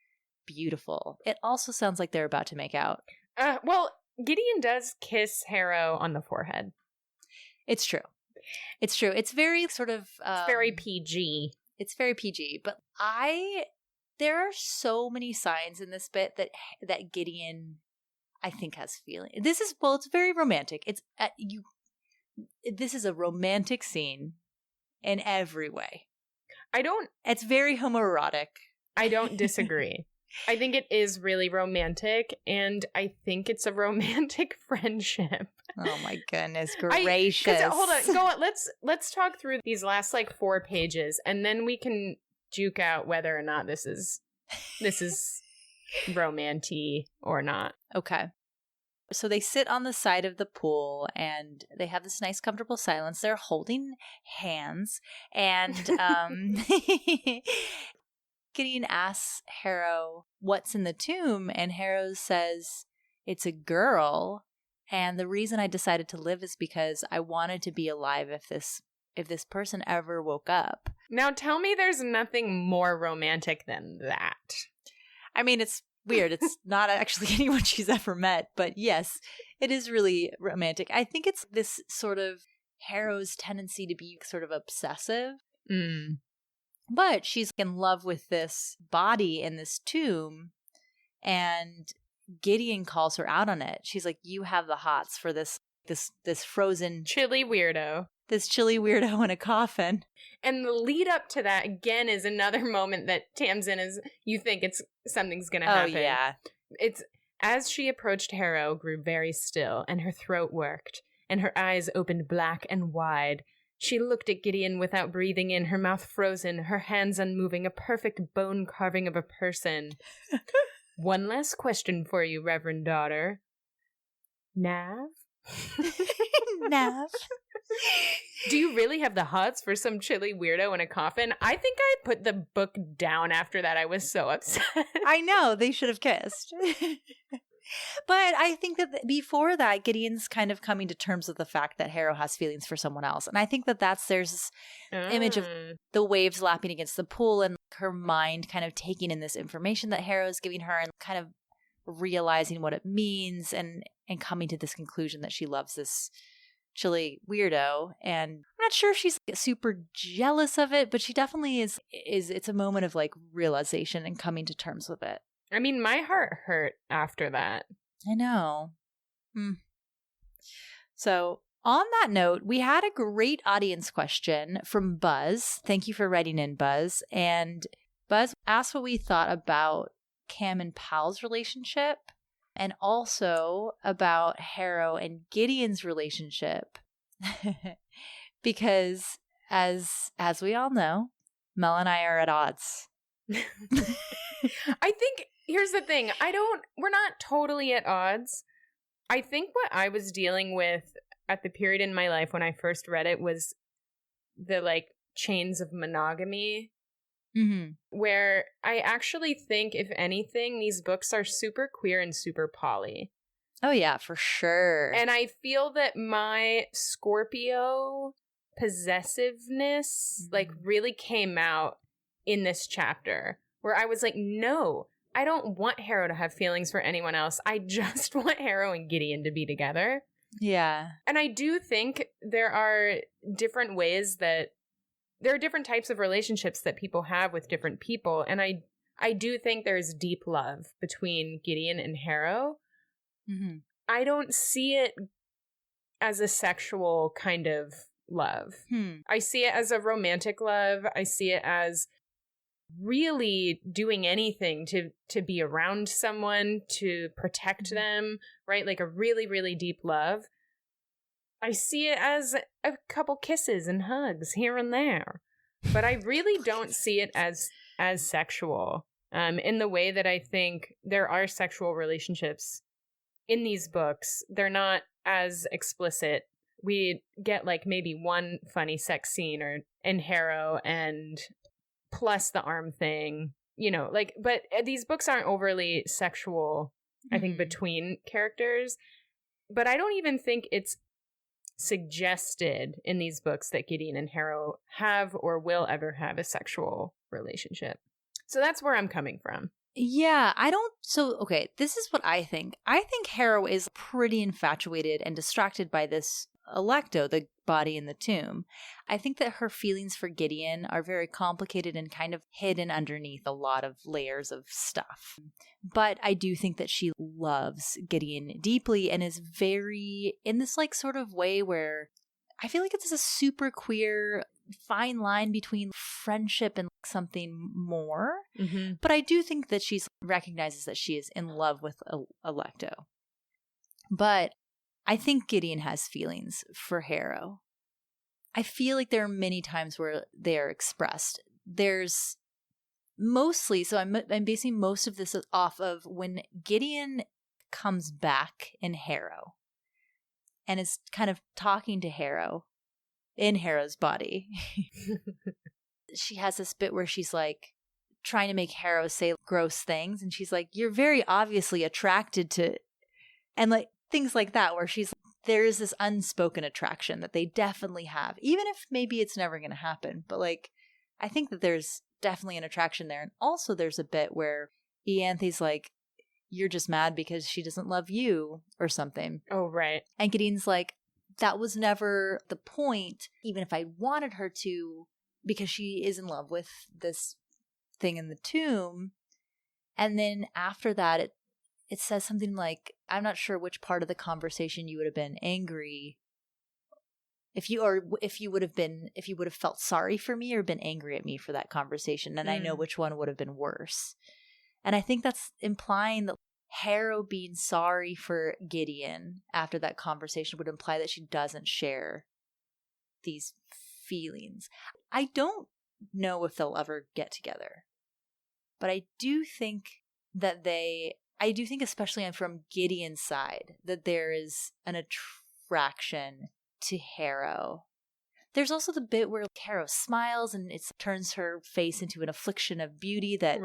beautiful. It also sounds like they're about to make out. Well, Gideon does kiss Harrow on the forehead. It's true. It's true. It's very sort of... it's very PG. It's very PG. But there are so many signs in this bit that Gideon, I think, has feeling. It's very romantic. This is a romantic scene in every way. It's very homoerotic. I don't disagree. I think it is really romantic, and I think it's a romantic friendship. Oh my goodness gracious. Hold on, go on. Let's talk through these last 4 pages, and then we can juke out whether or not this is romantic or not. Okay. So they sit on the side of the pool, and they have this nice, comfortable silence. They're holding hands, and Gideon asks Harrow what's in the tomb, and Harrow says, "It's a girl, and the reason I decided to live is because I wanted to be alive if this person ever woke up." Now tell me there's nothing more romantic than that. I mean, it's weird. It's not actually anyone she's ever met, but yes, it is really romantic. I think it's this sort of Harrow's tendency to be sort of obsessive. But she's in love with this body in this tomb, and Gideon calls her out on it. She's like, "You have the hots for this frozen chilly weirdo. This chilly weirdo in a coffin." And the lead up to that, again, is another moment that Tamsin is, you think something's going to happen. Oh, yeah. It's, as she approached, Harrow grew very still, and her throat worked, and her eyes opened black and wide. She looked at Gideon without breathing in, her mouth frozen, her hands unmoving, a perfect bone carving of a person. "One last question for you, Reverend daughter. Nav?" Nav? "Do you really have the hots for some chilly weirdo in a coffin?" I think I put the book down after that. I was so upset. I know. They should have kissed. But I think that before that, Gideon's kind of coming to terms with the fact that Harrow has feelings for someone else. And I think that there's this image of the waves lapping against the pool and her mind kind of taking in this information that Harrow is giving her and kind of realizing what it means and coming to this conclusion that she loves this chilly weirdo. And I'm not sure if she's super jealous of it, but she definitely is. It's a moment of realization and coming to terms with it. I mean, my heart hurt after that. I know. So on that note, we had a great audience question from Buzz. Thank you for writing in, Buzz. And Buzz asked what we thought about Cam and Pal's relationship, and also about Harrow and Gideon's relationship. Because as we all know, Mel and I are at odds. I think here's the thing. We're not totally at odds. I think what I was dealing with at the period in my life when I first read it was the chains of monogamy. Mm-hmm. Where I actually think, if anything, these books are super queer and super poly. Oh yeah, for sure. And I feel that my Scorpio possessiveness really came out in this chapter, where I was like, no, I don't want Harrow to have feelings for anyone else. I just want Harrow and Gideon to be together. Yeah. And I do think there are different ways that there are different types of relationships that people have with different people. And I I do think there's deep love between Gideon and Harrow. Mm-hmm. I don't see it as a sexual kind of love. I see it as a romantic love. I see it as really doing anything to be around someone, to protect them, right? Like a really, really deep love. I see it as a couple kisses and hugs here and there, but I really don't see it as sexual in the way that I think there are sexual relationships in these books. They're not as explicit. We get like maybe one funny sex scene or in Harrow and plus the arm thing, you know, like, but these books aren't overly sexual, I think, between characters. But I don't even think it's suggested in these books that Gideon and Harrow have or will ever have a sexual relationship. So that's where I'm coming from. Yeah, okay, this is what I think. I think Harrow is pretty infatuated and distracted by this Alecto, the body in the tomb. I think that her feelings for Gideon are very complicated and kind of hidden underneath a lot of layers of stuff. But I do think that she loves Gideon deeply and is very in this like sort of way where I feel like it's a super queer fine line between friendship and something more. Mm-hmm. But I do think that she recognizes that she is in love with Alecto. But I think Gideon has feelings for Harrow. I feel like there are many times where they are expressed. There's mostly, so I'm basing most of this off of when Gideon comes back in Harrow and is kind of talking to Harrow in Harrow's body. She has this bit where she's like trying to make Harrow say gross things, and she's like, "You're very obviously attracted to," and like things like that, where there is this unspoken attraction that they definitely have, even if maybe it's never going to happen. But like, I think that there's definitely an attraction there. And also there's a bit where Ianthe's like, "You're just mad because she doesn't love you," or something. Oh, right. And Gideon's like, "That was never the point, even if I wanted her to, because she is in love with this thing in the tomb." And then after that, it says something like, I'm not sure which part of the conversation you would have been angry if you would have felt sorry for me or been angry at me for that conversation. And I know which one would have been worse. And I think that's implying that Harrow being sorry for Gideon after that conversation would imply that she doesn't share these feelings. I don't know if they'll ever get together, but I do think that especially from Gideon's side, that there is an attraction to Harrow. There's also the bit where Harrow smiles and it turns her face into an affliction of beauty that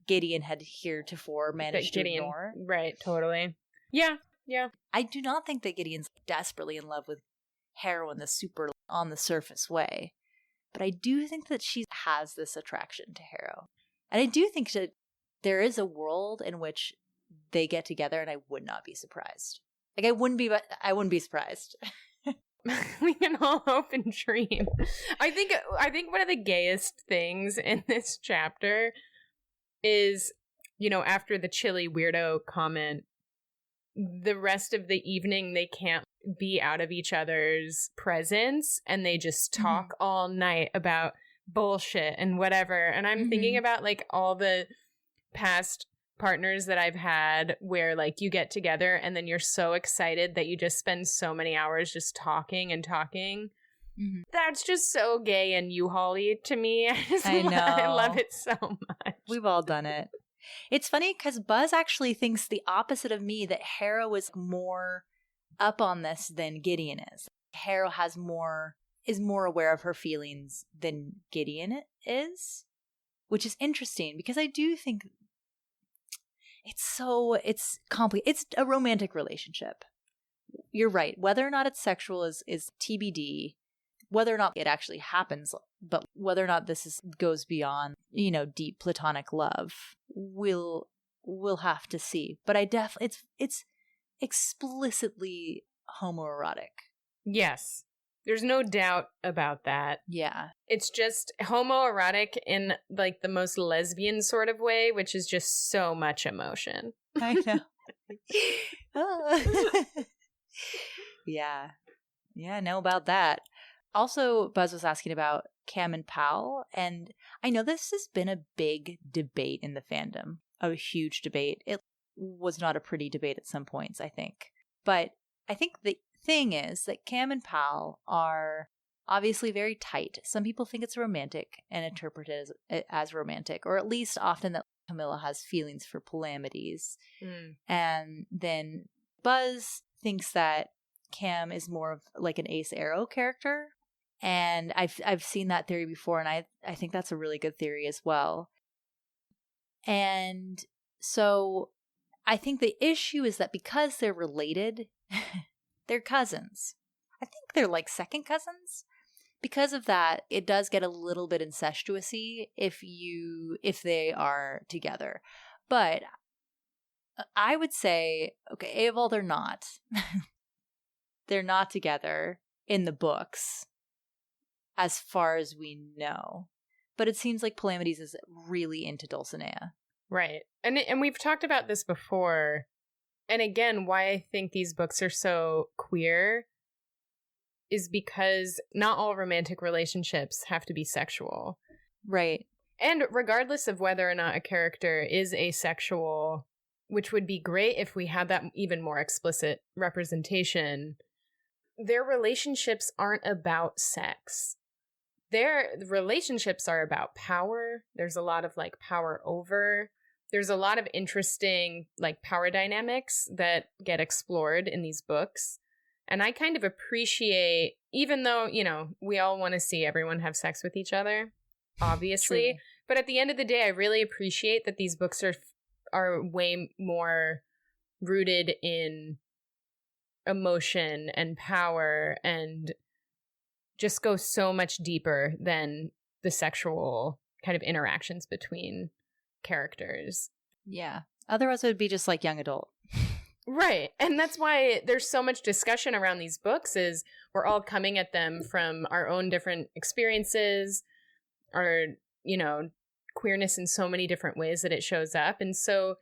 Gideon had heretofore managed to ignore. Right, totally. Yeah. I do not think that Gideon's desperately in love with Harrow in the super on the surface way, but I do think that she has this attraction to Harrow. And I do think that there is a world in which they get together, and I would not be surprised. Like, I wouldn't be surprised. We can all hope and dream. I think one of the gayest things in this chapter is, you know, after the chilly weirdo comment, the rest of the evening they can't be out of each other's presence, and they just talk all night about bullshit and whatever. And I'm thinking about like all the past partners that I've had where like you get together and then you're so excited that you just spend so many hours just talking and talking. That's just so gay and U-Haul-y to me. I know. I love it so much. We've all done it. It's funny because Buzz actually thinks the opposite of me, that Harrow is more up on this than Gideon is. Harrow is more aware of her feelings than Gideon is, which is interesting because I do think it's complicated. It's a romantic relationship. You're right. Whether or not it's sexual is TBD. Whether or not it actually happens, but whether or not this goes beyond, you know, deep platonic love, we'll have to see. But it's explicitly homoerotic. Yes. There's no doubt about that. Yeah. It's just homoerotic in like the most lesbian sort of way, which is just so much emotion. I know. Oh. Yeah. Yeah, I know about that. Also, Buzz was asking about Cam and Pal, and I know this has been a big debate in the fandom, a huge debate. It was not a pretty debate at some points, I think. But I think the thing is that Cam and Pal are obviously very tight. Some people think it's romantic and interpret it as romantic, or at least often that Camilla has feelings for Palamedes. And then Buzz thinks that Cam is more of like an Ace Arrow character. And I've seen that theory before, and I think that's a really good theory as well. And so I think the issue is that because they're related, they're cousins. I think they're like second cousins. Because of that, it does get a little bit incestuous-y if they are together. But I would say, okay, of all, they're not. They're not together in the books, as far as we know. But it seems like Palamedes is really into Dulcinea. Right. And we've talked about this before. And again, why I think these books are so queer is because not all romantic relationships have to be sexual. Right. And regardless of whether or not a character is asexual, which would be great if we had that even more explicit representation, their relationships aren't about sex. Their relationships are about power. There's a lot of like power over. There's a lot of interesting like power dynamics that get explored in these books. And I kind of appreciate, even though, you know, we all want to see everyone have sex with each other, obviously. True. But at the end of the day, I really appreciate that these books are way more rooted in emotion and power and just go so much deeper than the sexual kind of interactions between characters. Yeah. Otherwise, it would be just like young adult. Right. And that's why there's so much discussion around these books is we're all coming at them from our own different experiences, our, you know, queerness in so many different ways that it shows up. And so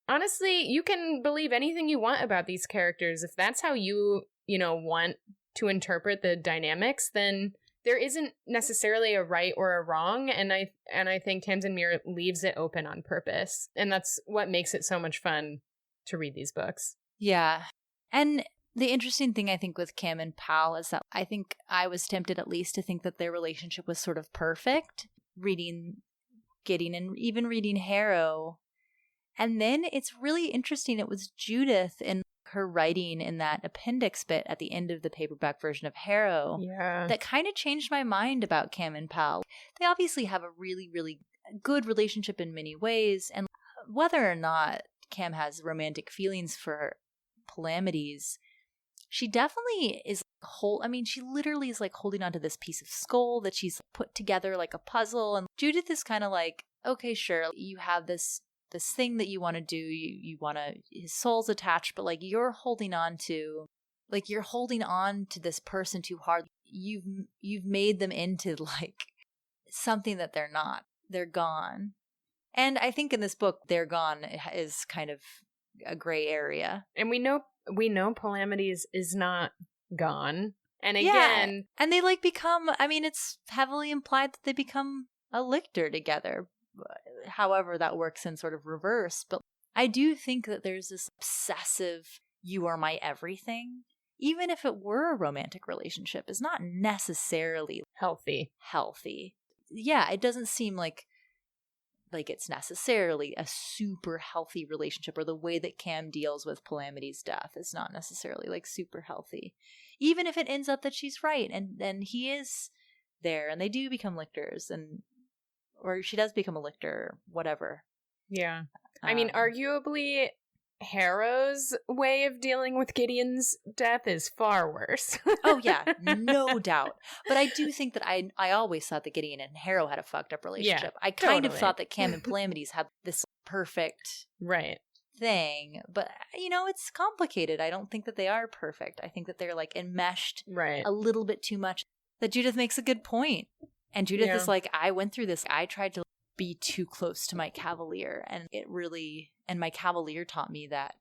honestly, you can believe anything you want about these characters. If that's how you know, want to interpret the dynamics, then there isn't necessarily a right or a wrong. And I think Tamsin Muir leaves it open on purpose. And that's what makes it so much fun to read these books. Yeah. And the interesting thing I think with Cam and Pal is that I think I was tempted at least to think that their relationship was sort of perfect, reading Gideon and even reading Harrow. And then it's really interesting. It was Judith in her writing in that appendix bit at the end of the paperback version of Harrow that kind of changed my mind about Cam and Pal. They obviously have a really, really good relationship in many ways. And whether or not Cam has romantic feelings for Palamedes, she definitely is she literally is like holding onto this piece of skull that she's put together like a puzzle. And Judith is kind of like, okay, sure, you have this thing that you want to do. You want to, his soul's attached, but like you're holding on to this person too hard. You've made them into like something that they're not. They're gone. And I think in this book, they're gone is kind of a gray area. And we know Palamedes is not gone. And again, and they like become, it's heavily implied that they become a lictor together. However that works in sort of reverse. But I do think that there's this obsessive, you are my everything, even if it were a romantic relationship, is not necessarily healthy. Yeah, it doesn't seem like it's necessarily a super healthy relationship, or the way that Cam deals with Palamedes' death is not necessarily like super healthy. Even if it ends up that she's right and then he is there and they do become lictors, or she does become a lictor, whatever. Yeah. Arguably Harrow's way of dealing with Gideon's death is far worse. Oh yeah, no doubt. But I do think that I always thought that Gideon and Harrow had a fucked up relationship. Yeah, I kind of thought that Cam and Palamedes had this perfect thing, but it's complicated. I don't think that they are perfect. I think that they're like enmeshed a little bit too much. That Judith makes a good point. And Judith is like, I went through this. I tried to be too close to my Cavalier, and my Cavalier taught me that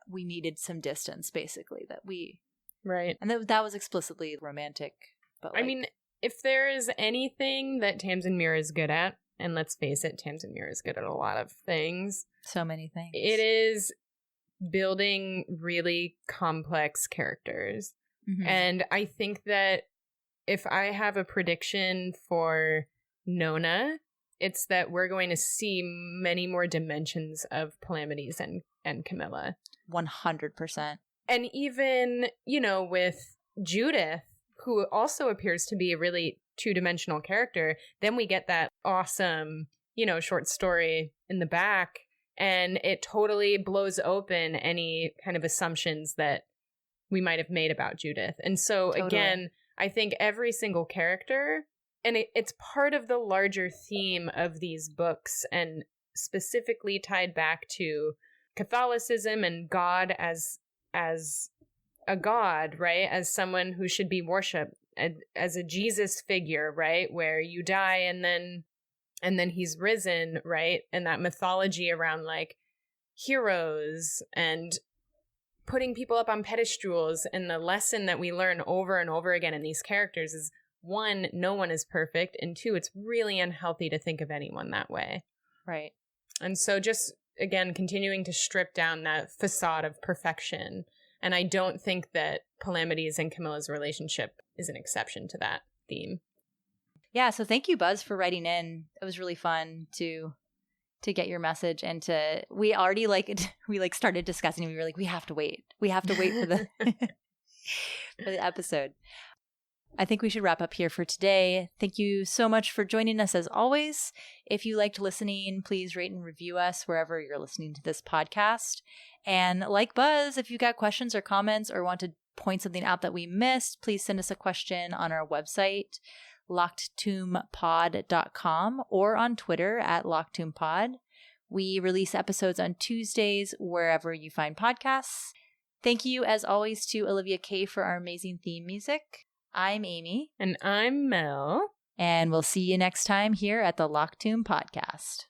we needed some distance, basically, and that was explicitly romantic. But I mean, if there is anything that Tamsin Muir is good at, and let's face it, Tamsin Muir is good at a lot of things. So many things. It is building really complex characters. Mm-hmm. And I think that if I have a prediction for Nona, it's that we're going to see many more dimensions of Palamedes and Camilla. 100%. And even, with Judith, who also appears to be a really two-dimensional character, then we get that awesome, short story in the back, and it totally blows open any kind of assumptions that we might have made about Judith. And so, again, I think every single character, and it's part of the larger theme of these books, and specifically tied back to Catholicism and God as a god, right? As someone who should be worshipped, as a Jesus figure, right? Where you die and then he's risen, right? And that mythology around like heroes and putting people up on pedestals, and the lesson that we learn over and over again in these characters is, one, no one is perfect, and two, it's really unhealthy to think of anyone that way. Right. And so just, again, continuing to strip down that facade of perfection. And I don't think that Palamedes and Camilla's relationship is an exception to that theme. Yeah, so thank you, Buzz, for writing in. It was really fun to get your message, and we already started discussing. We were like, we have to wait for the for the episode. I think we should wrap up here for today. Thank you so much for joining us as always. If you liked listening, please rate and review us wherever you're listening to this podcast. And like Buzz, if you've got questions or comments or want to point something out that we missed, please send us a question on our website, lockedtombpod.com, or on Twitter at lockedtombpod. We release episodes on Tuesdays wherever you find podcasts. Thank you, as always, to Olivia K for our amazing theme music. I'm Amy. And I'm Mel. And we'll see you next time here at the Locked Tomb Podcast.